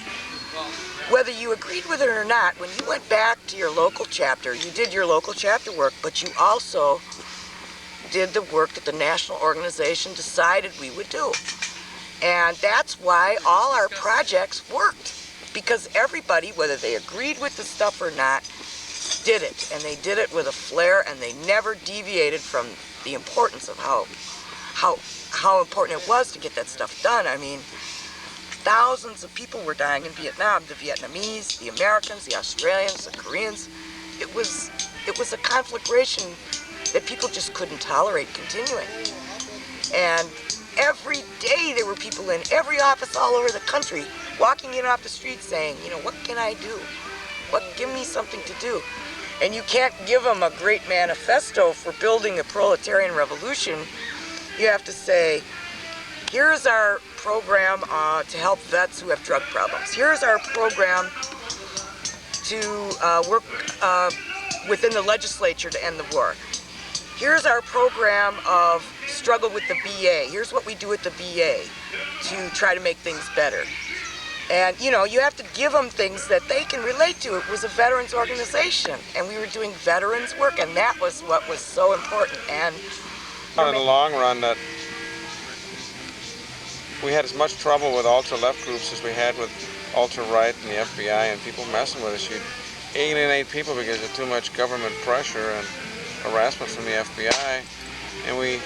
whether you agreed with it or not, when you went back to your local chapter, you did your local chapter work, but you also did the work that the national organization decided we would do. And that's why all our projects worked, because everybody, whether they agreed with the stuff or not, did it. And they did it with a flair, and they never deviated from the importance of how important it was to get that stuff done. I mean, thousands of people were dying in Vietnam, the Vietnamese, the Americans, the Australians, the Koreans. It was a conflagration that people just couldn't tolerate continuing. And every day there were people in every office all over the country walking in off the street saying, you know, what can I do? Give me something to do. And you can't give them a great manifesto for building a proletarian revolution. You have to say, here's our program to help vets who have drug problems. Here's our program to work within the legislature to end the war. Here's our program of struggle with the VA. Here's what we do at the VA to try to make things better. And, you know, you have to give them things that they can relate to. It was a veterans organization, and we were doing veterans work, and that was what was so important. And in the long run, that we had as much trouble with ultra-left groups as we had with ultra-right and the FBI and people messing with us. You'd alienate people because of too much government pressure and harassment from the FBI. And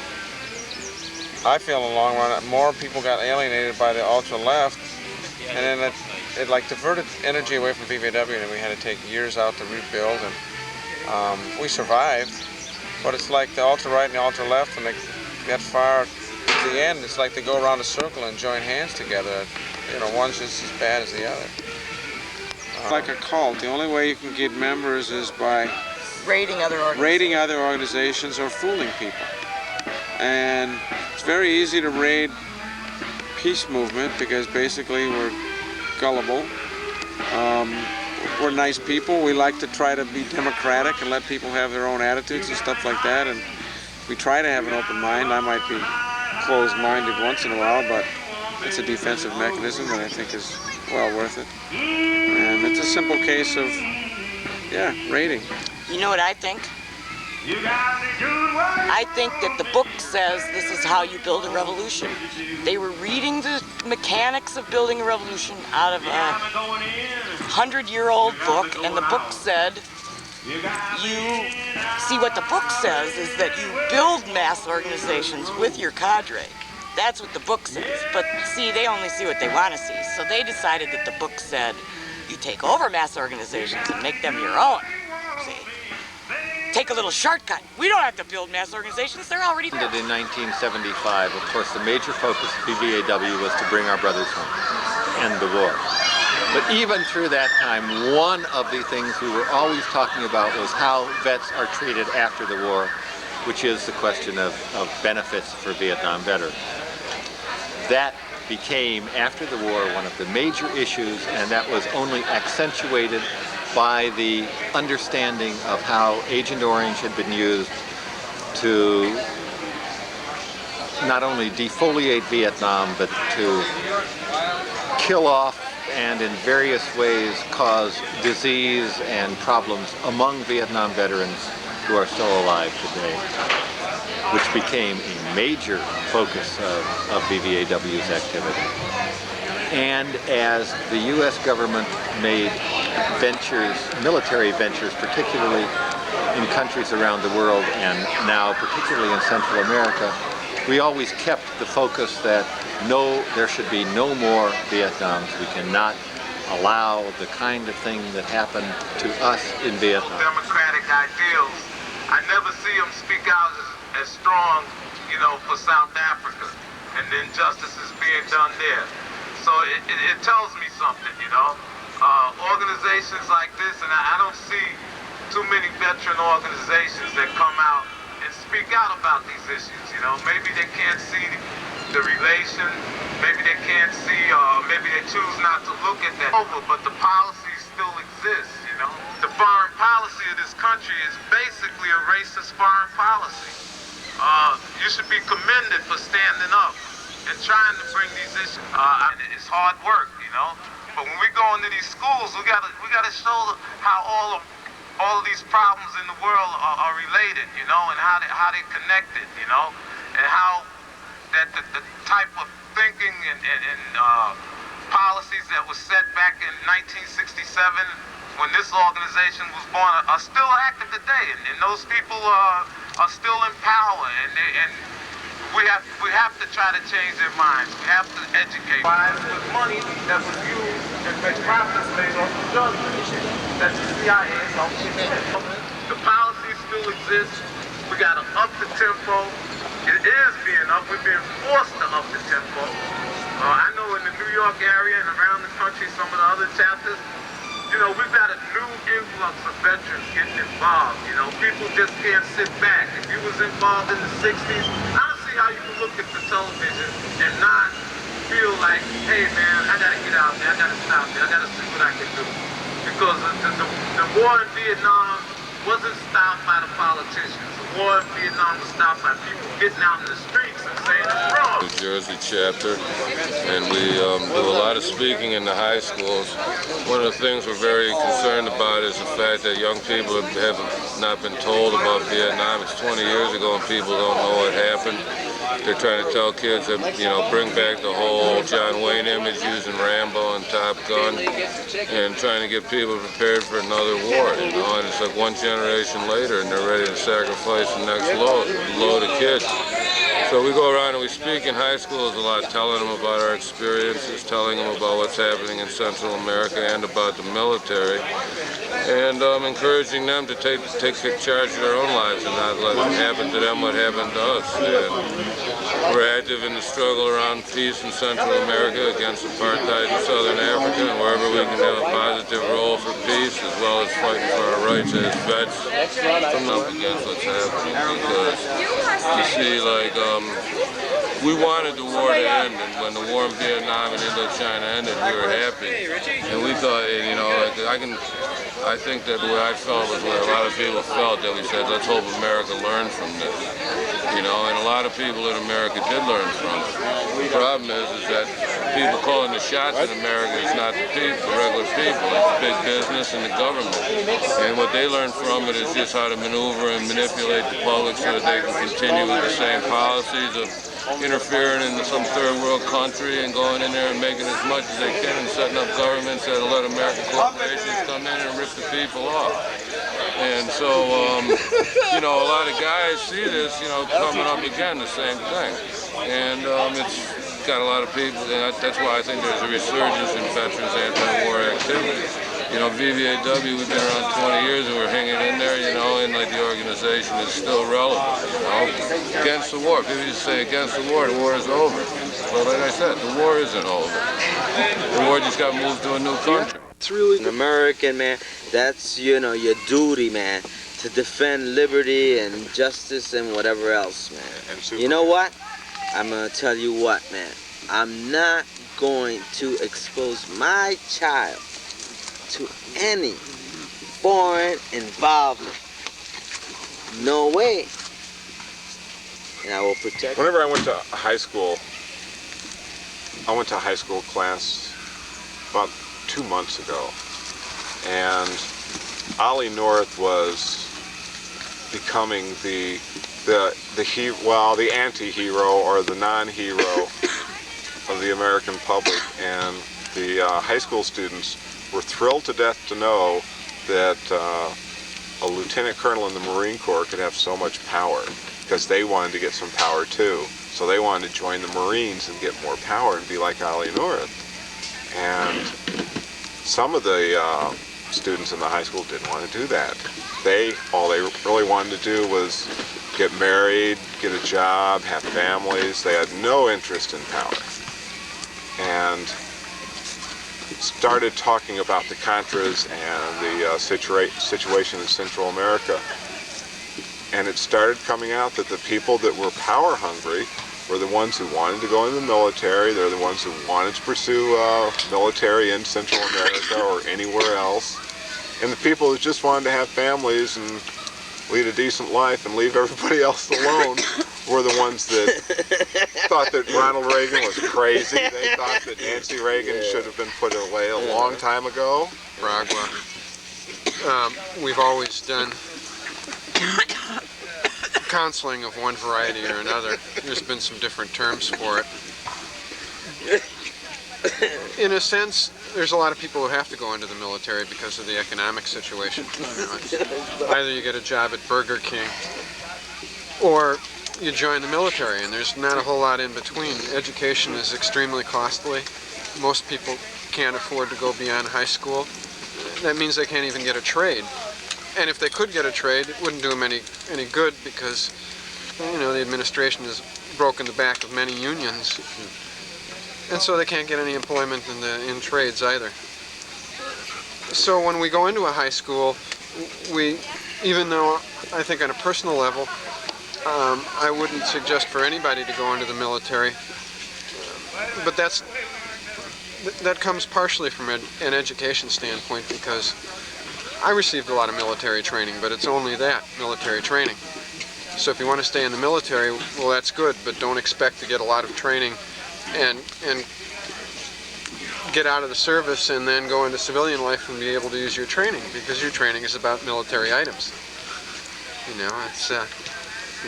I feel in the long run, more people got alienated by the ultra-left, and then it like diverted energy away from VVAW, and we had to take years out to rebuild, and we survived. But it's like the ultra-right and the ultra-left, when they get far to the end, it's like they go around a circle and join hands together. You know, one's just as bad as the other. Like a cult, the only way you can get members is by raiding other organizations or fooling people. And it's very easy to raid peace movement because basically we're gullible. We're nice people. We like to try to be democratic and let people have their own attitudes and stuff like that. And we try to have an open mind. I might be closed-minded once in a while, but it's a defensive mechanism that I think is well worth it. And it's a simple case of, yeah, raiding. You know what I think? I think that the book says this is how you build a revolution. They were reading the mechanics of building a revolution out of a 100-year-old book, and the book said, see what the book says is that you build mass organizations with your cadre. That's what the book says. But see, they only see what they want to see. So they decided that the book said you take over mass organizations and make them your own. See? Take a little shortcut. We don't have to build mass organizations, they're already there. In 1975, of course, the major focus of VVAW was to bring our brothers home, end the war. But even through that time, one of the things we were always talking about was how vets are treated after the war which is the question of benefits for Vietnam veterans. That became, after the war, one of the major issues, and that was only accentuated by the understanding of how Agent Orange had been used to not only defoliate Vietnam, but to kill off and in various ways cause disease and problems among Vietnam veterans who are still alive today, which became a major focus of VVAW's activity. And as the U.S. government made ventures, military ventures, particularly in countries around the world and now particularly in Central America, we always kept the focus that there should be no more Vietnams. We cannot allow the kind of thing that happened to us in Vietnam. Democratic ideals. I never see them speak out as strong, you know, for South Africa, and the injustices being done there. So it tells me something, you know. Organizations like this, and I don't see too many veteran organizations that come out and speak out about these issues, you know. Maybe they can't see the relation, maybe they can't see, maybe they choose not to look at that over, but the policy still exists, you know. The foreign policy of this country is basically a racist foreign policy. You should be commended for standing up and trying to bring these issues. It's hard work, you know. But when we go into these schools, we gotta show how all of these problems in the world are related, you know, and how they're connected, you know, and how that the type of thinking and policies that was set back in 1967 when this organization was born are still active today, and those people are still in power, and we have to try to change their minds. We have to educate. With money that was used and make profits made off the drug that the CIA is helping. The policy still exists. We got to up the tempo. It is being up. We're being forced to up the tempo. I know in the New York area and around the country, some of the other chapters, you know, we've got a new influx of veterans getting involved. You know, people just can't sit back. If you was involved in the 60s, I don't see how you can look at the television and not feel like, hey man, I gotta get out there, I gotta stop there, I gotta see what I can do. Because the war in Vietnam wasn't stopped by the politicians. The war in Vietnam was stopped by people getting out in the streets and saying it's wrong. New Jersey chapter, and we do a lot of speaking in the high schools. One of the things we're very concerned about is the fact that young people have not been told about Vietnam. It's 20 years ago and people don't know what happened. They're trying to tell kids that, you know, bring back the whole John Wayne image using Rambo and Top Gun and trying to get people prepared for another war, you know, and it's like one generation later and they're ready to sacrifice the next load of kids. So we go around and we speak in high schools a lot, telling them about our experiences, telling them about what's happening in Central America and about the military, and encouraging them to take charge of their own lives and not let it happen to them what happened to us. And we're active in the struggle around peace in Central America against apartheid in Southern Africa, and wherever we can have a positive role for peace as well as fighting for our rights as vets from up against what's happening. Because you see, like, we wanted the war to end, and when the war in Vietnam and Indochina ended, we were happy. And we thought, you know, like, I think that the way I felt was what a lot of people felt, that we said, let's hope America learned from this. You know, and a lot of people in America did learn from it. The problem is that people calling the shots in America is not the people, the regular people, it's big business and the government. And what they learn from it is just how to maneuver and manipulate the public so that they can continue with the same policies of interfering in some third world country and going in there and making as much as they can and setting up governments that'll let American corporations come in and rip the people off. And so, you know, a lot of guys see this, you know, coming up again, the same thing. And it's got a lot of people, and that's why I think there's a resurgence in veterans anti-war activities. You know, VVAW, we've been around 20 years and we're hanging in there, you know, and like the organization is still relevant, you know. Against the war, people just say against the war is over. But like I said, the war isn't over. The war just got moved to a new country. It's really an American, man. That's, you know, your duty, man, to defend liberty and justice and whatever else, man. You know what? I'm gonna tell you what, man. I'm not going to expose my child to any foreign involvement. No way. And I will protect. Whenever I went to high school, I went to a high school class about 2 months ago, and Ollie North was becoming the anti-hero or the non-hero of the American public, and the high school students were thrilled to death to know that a lieutenant colonel in the Marine Corps could have so much power, because they wanted to get some power too. So they wanted to join the Marines and get more power and be like Ollie North. And some of the students in the high school didn't want to do that. All they really wanted to do was get married, get a job, have families. They had no interest in power. And started talking about the Contras and the situation in Central America. And it started coming out that the people that were power hungry were the ones who wanted to go in the military. They're the ones who wanted to pursue military in Central America or anywhere else. And the people who just wanted to have families and lead a decent life and leave everybody else alone were the ones that thought that Ronald Reagan was crazy. They thought that Nancy Reagan should have been put away a long time ago. Ragwa. We've always done counseling of one variety or another. There's been some different terms for it. In a sense, there's a lot of people who have to go into the military because of the economic situation. Either you get a job at Burger King or you join the military, and there's not a whole lot in between. Education is extremely costly. Most people can't afford to go beyond high school. That means they can't even get a trade. And if they could get a trade, it wouldn't do them any good, because, you know, the administration has broken the back of many unions. And so they can't get any employment in trades either. So when we go into a high school, even though I think on a personal level, I wouldn't suggest for anybody to go into the military, but that comes partially from an education standpoint, because I received a lot of military training, but it's only that, military training. So if you want to stay in the military, well, that's good, but don't expect to get a lot of training and get out of the service and then go into civilian life and be able to use your training, because your training is about military items. You know,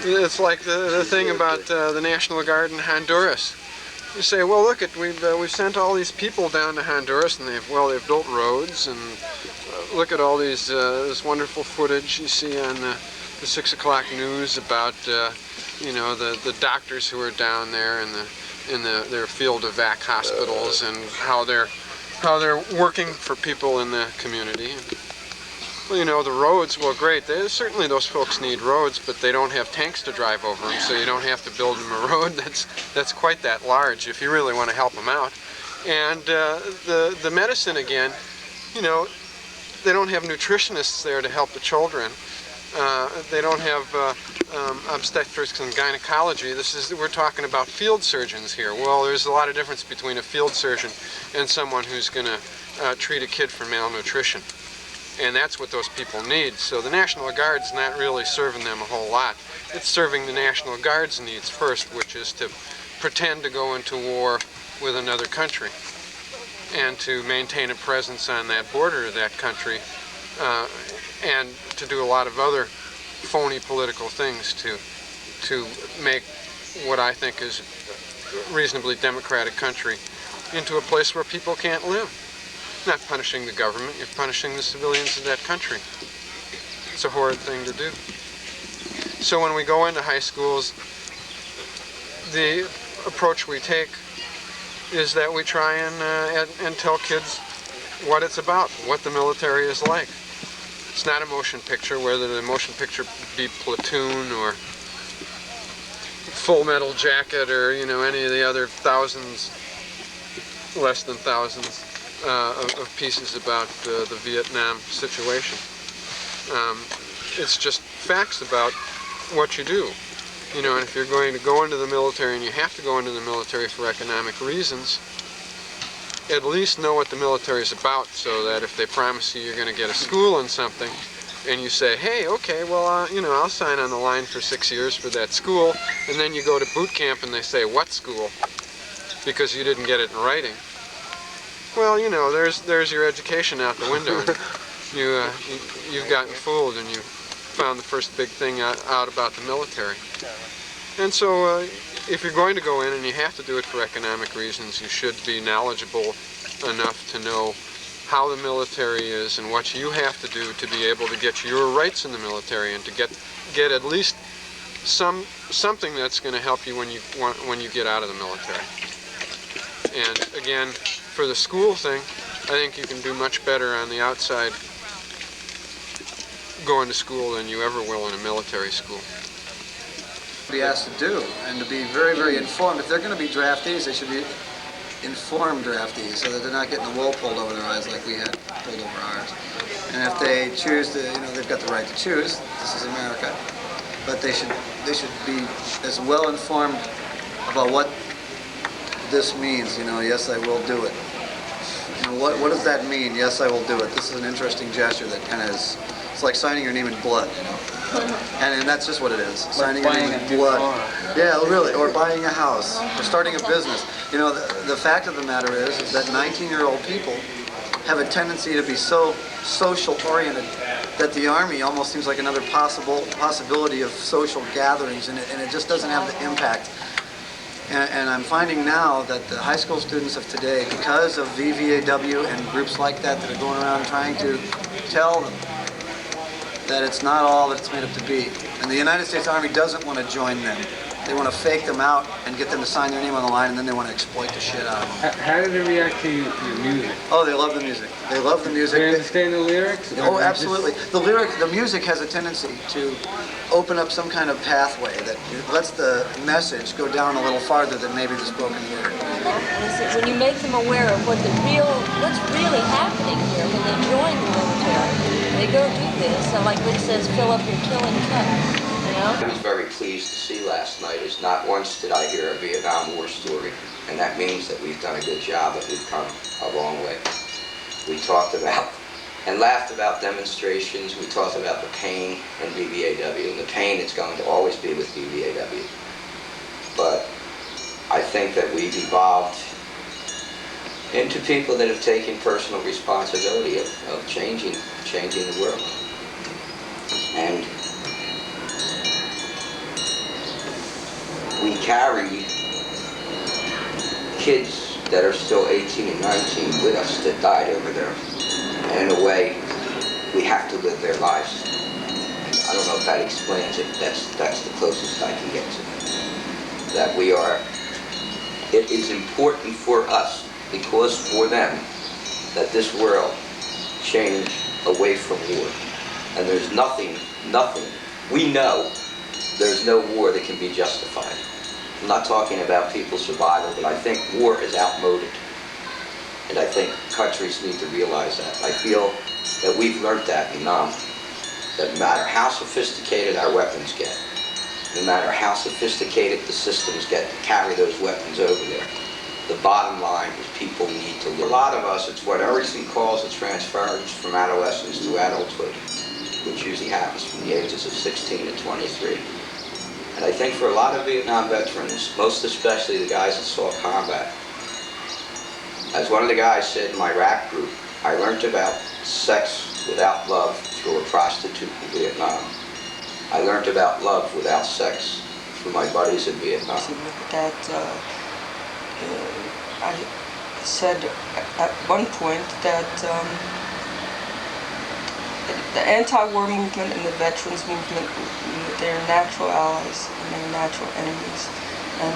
it's like the thing about the National Guard in Honduras. You say, well, look, we've sent all these people down to Honduras, and they've built roads, and look at all this wonderful footage you see on the 6 o'clock news about you know, the doctors who are down there in their field evac hospitals, and how they're working for people in the community. Well, you know, the roads, well, great. Certainly those folks need roads, but they don't have tanks to drive over them, so you don't have to build them a road that's quite that large if you really want to help them out. And the medicine, again, you know, they don't have nutritionists there to help the children. They don't have obstetrics and gynecology. We're talking about field surgeons here. Well, there's a lot of difference between a field surgeon and someone who's going to treat a kid for malnutrition. And that's what those people need. So the National Guard's not really serving them a whole lot. It's serving the National Guard's needs first, which is to pretend to go into war with another country and to maintain a presence on that border of that country, and to do a lot of other phony political things to make what I think is a reasonably democratic country into a place where people can't live. Not punishing the government, you're punishing the civilians of that country. It's a horrid thing to do. So when we go into high schools, the approach we take is that we try and tell kids what it's about, what the military is like. It's not a motion picture, whether the motion picture be Platoon or Full Metal Jacket or, you know, any of the other thousands, less than thousands, of pieces about the Vietnam situation. It's just facts about what you do. You know, and if you're going to go into the military and you have to go into the military for economic reasons, at least know what the military is about, so that if they promise you you're going to get a school in something, and you say, hey, okay, well, you know, I'll sign on the line for 6 years for that school, and then you go to boot camp and they say, what school? Because you didn't get it in writing. Well, you know, there's your education out the window. And you've gotten fooled, and you found the first big thing out about the military. And so if you're going to go in and you have to do it for economic reasons, you should be knowledgeable enough to know how the military is and what you have to do to be able to get your rights in the military, and to get at least something that's going to help you when you get out of the military. And again, for the school thing, I think you can do much better on the outside going to school than you ever will in a military school. Be asked to do, and to be very, very informed. If they're going to be draftees, they should be informed draftees, so that they're not getting the wool pulled over their eyes like we had pulled over ours. And if they choose to, you know, they've got the right to choose. This is America, but they should be as well informed about what this means. You know, yes, I will do it. You know, what does that mean? Yes, I will do it. This is an interesting gesture that kind of is. It's like signing your name in blood, you know. And that's just what it is. Signing your name in blood. Yeah, really. Or buying a house. Or starting a business. You know, the fact of the matter is that 19-year-old people have a tendency to be so social-oriented that the Army almost seems like another possibility of social gatherings, and it just doesn't have the impact. And I'm finding now that the high school students of today, because of VVAW and groups like that are going around trying to tell them that it's not all that it's made up to be. And the United States Army doesn't want to join them. They want to fake them out and get them to sign their name on the line, and then they want to exploit the shit out of them. How do they react to your music? Oh, they love the music. They love the music. They understand the lyrics? Oh, absolutely. The music has a tendency to open up some kind of pathway that lets the message go down a little farther than maybe the spoken word. When you make them aware of what's really happening here when they join the military, they go do this, and like Rick says, fill up your killing cup. I was very pleased to see last night is not once did I hear a Vietnam War story, and that means that we've done a good job, that we've come a long way. We talked about and laughed about demonstrations, we talked about the pain in VVAW, and the pain that's going to always be with VVAW. But I think that we've evolved into people that have taken personal responsibility of changing the world. And we carry kids that are still 18 and 19 with us that died over there. And in a way, we have to live their lives. I don't know if that explains it. That's the closest I can get to it. That it is important for us, because for them, that this world change away from war. And there's nothing, we know there's no war that can be justified. I'm not talking about people's survival, but I think war is outmoded. And I think countries need to realize that. I feel that we've learned that in Nam. That no matter how sophisticated our weapons get, no matter how sophisticated the systems get to carry those weapons over there, the bottom line is people need to live. A lot of us, it's what Erickson calls a transference from adolescence to adulthood, which usually happens from the ages of 16 to 23. And I think for a lot of Vietnam veterans, most especially the guys that saw combat, as one of the guys said in my rap group, I learned about sex without love through a prostitute in Vietnam. I learned about love without sex through my buddies in Vietnam. That I said at one point that the anti-war movement and the veterans movement, they're natural allies and they're natural enemies. And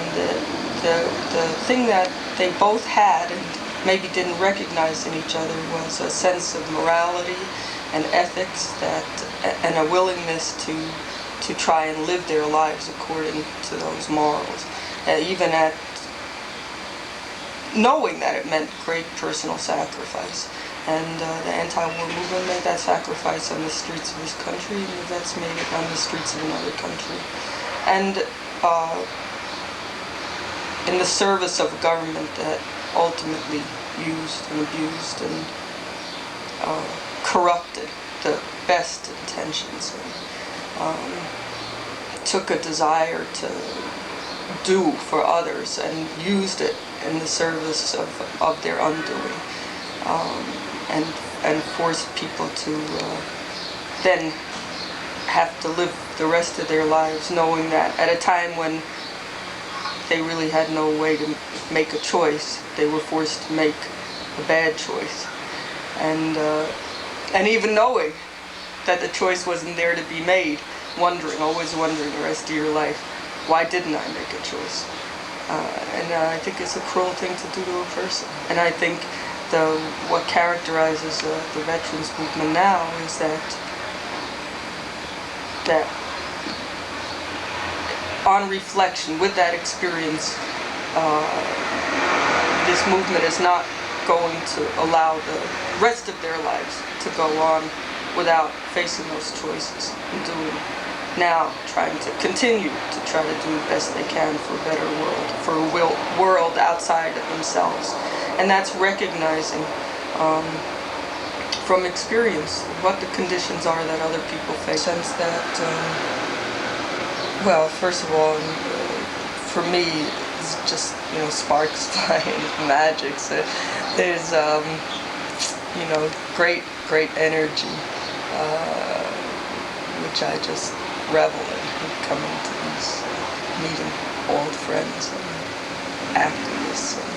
the thing that they both had and maybe didn't recognize in each other was a sense of morality and ethics, and a willingness to try and live their lives according to those morals. Even at knowing that it meant great personal sacrifice. And the anti-war movement made that sacrifice on the streets of this country, and the vets made it on the streets of another country. And in the service of a government that ultimately used and abused and corrupted the best intentions, and took a desire to do for others and used it in the service of their undoing, and forced people to then have to live the rest of their lives knowing that at a time when they really had no way to make a choice, they were forced to make a bad choice. And even knowing that the choice wasn't there to be made, always wondering the rest of your life, why didn't I make a choice? And I think it's a cruel thing to do to a person. And I think what characterizes the veterans movement now is that on reflection, with that experience, this movement is not going to allow the rest of their lives to go on without facing those choices and trying to continue to try to do the best they can for a better world, for a world outside of themselves. And that's recognizing from experience what the conditions are that other people face. Sense that, well, first of all, for me, it's just, sparks flying, magic. So there's, great energy, which I just revel in, coming to these, meeting old friends and activists and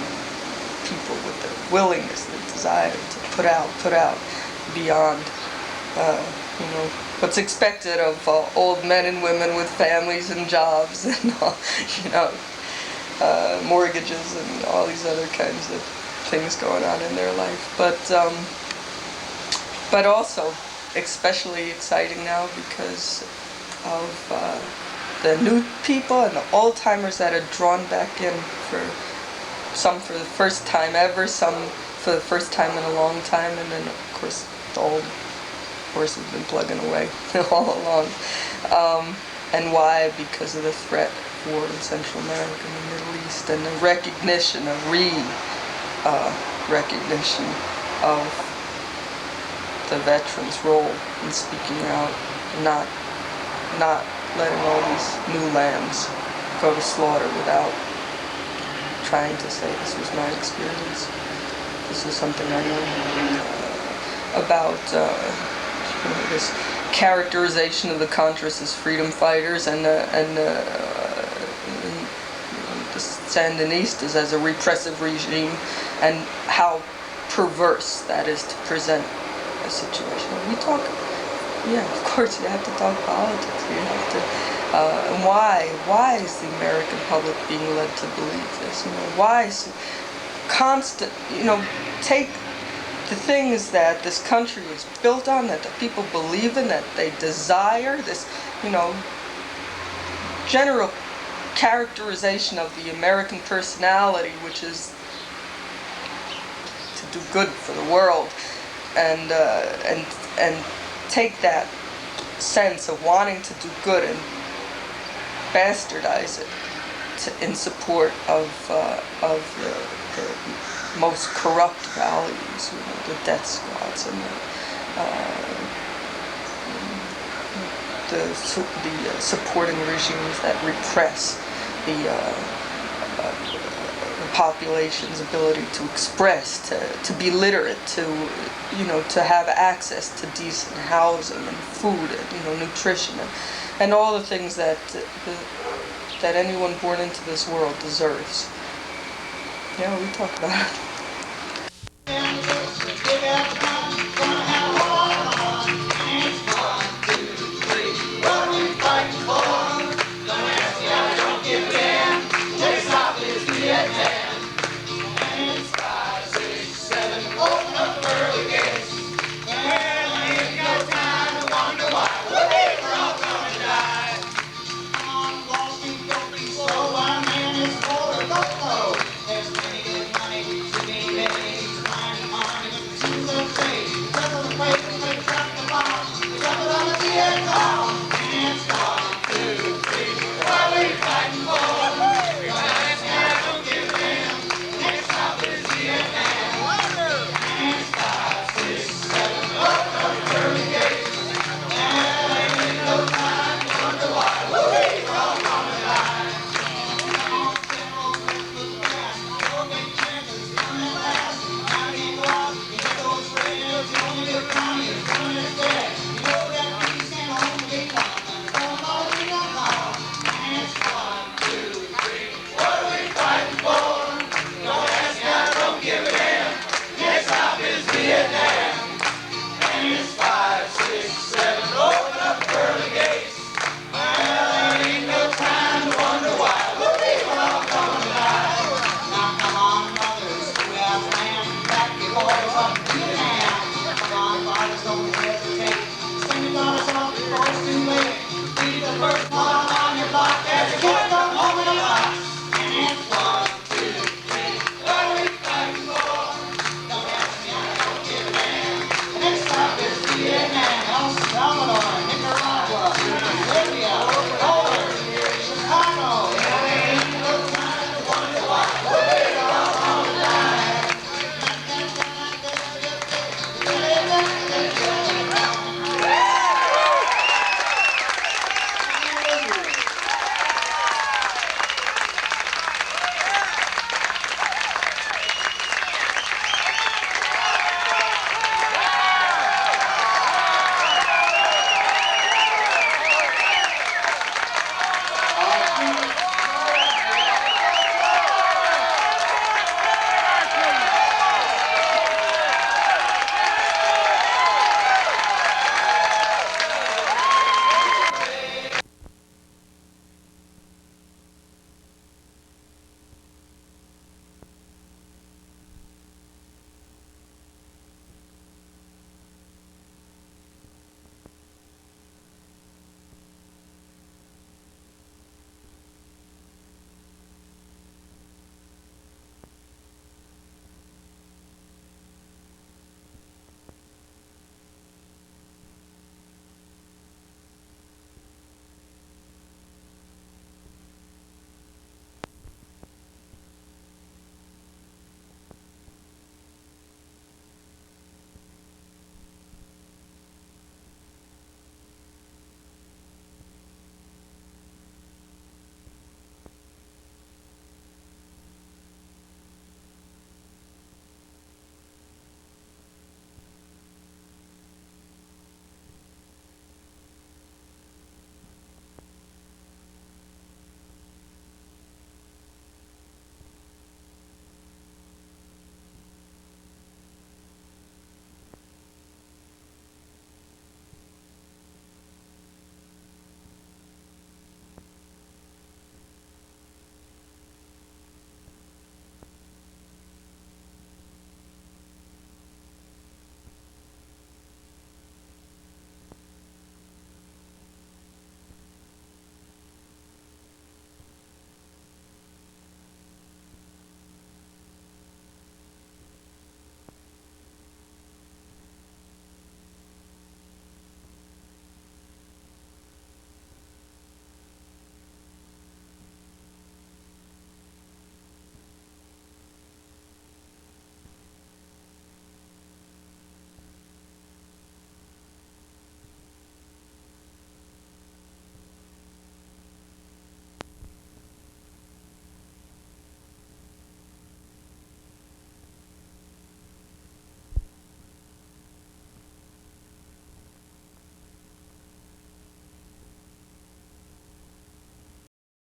people with the willingness, the desire to put out beyond, what's expected of old men and women with families and jobs and, mortgages and all these other kinds of things going on in their life. But also, especially exciting now because of the new people and the old timers that are drawn back in, some for the first time ever, some for the first time in a long time, and then of course the old horse has been plugging away all along. And why? Because of the threat of war in Central America and the Middle East, and the recognition of recognition of the veterans' role in speaking out, not letting all these new lambs go to slaughter without trying to say, this was my experience, this is something I know about this characterization of the Contras as freedom fighters and the Sandinistas as a repressive regime, and how perverse that is to present a situation. We talk, of course you have to talk politics, you have to, and why is the American public being led to believe this? Why is constant, take the things that this country is built on, that the people believe in, that they desire, this, general characterization of the American personality, which is to do good for the world, and take that sense of wanting to do good and bastardize it in support of the most corrupt values, the death squads and the supporting regimes that repress the population's ability to express, to be literate, to have access to decent housing and food and nutrition and all the things that anyone born into this world deserves. We talk about it. up in now. Bonfires don't hesitate. Sing your daughters off before it's too late. Be the first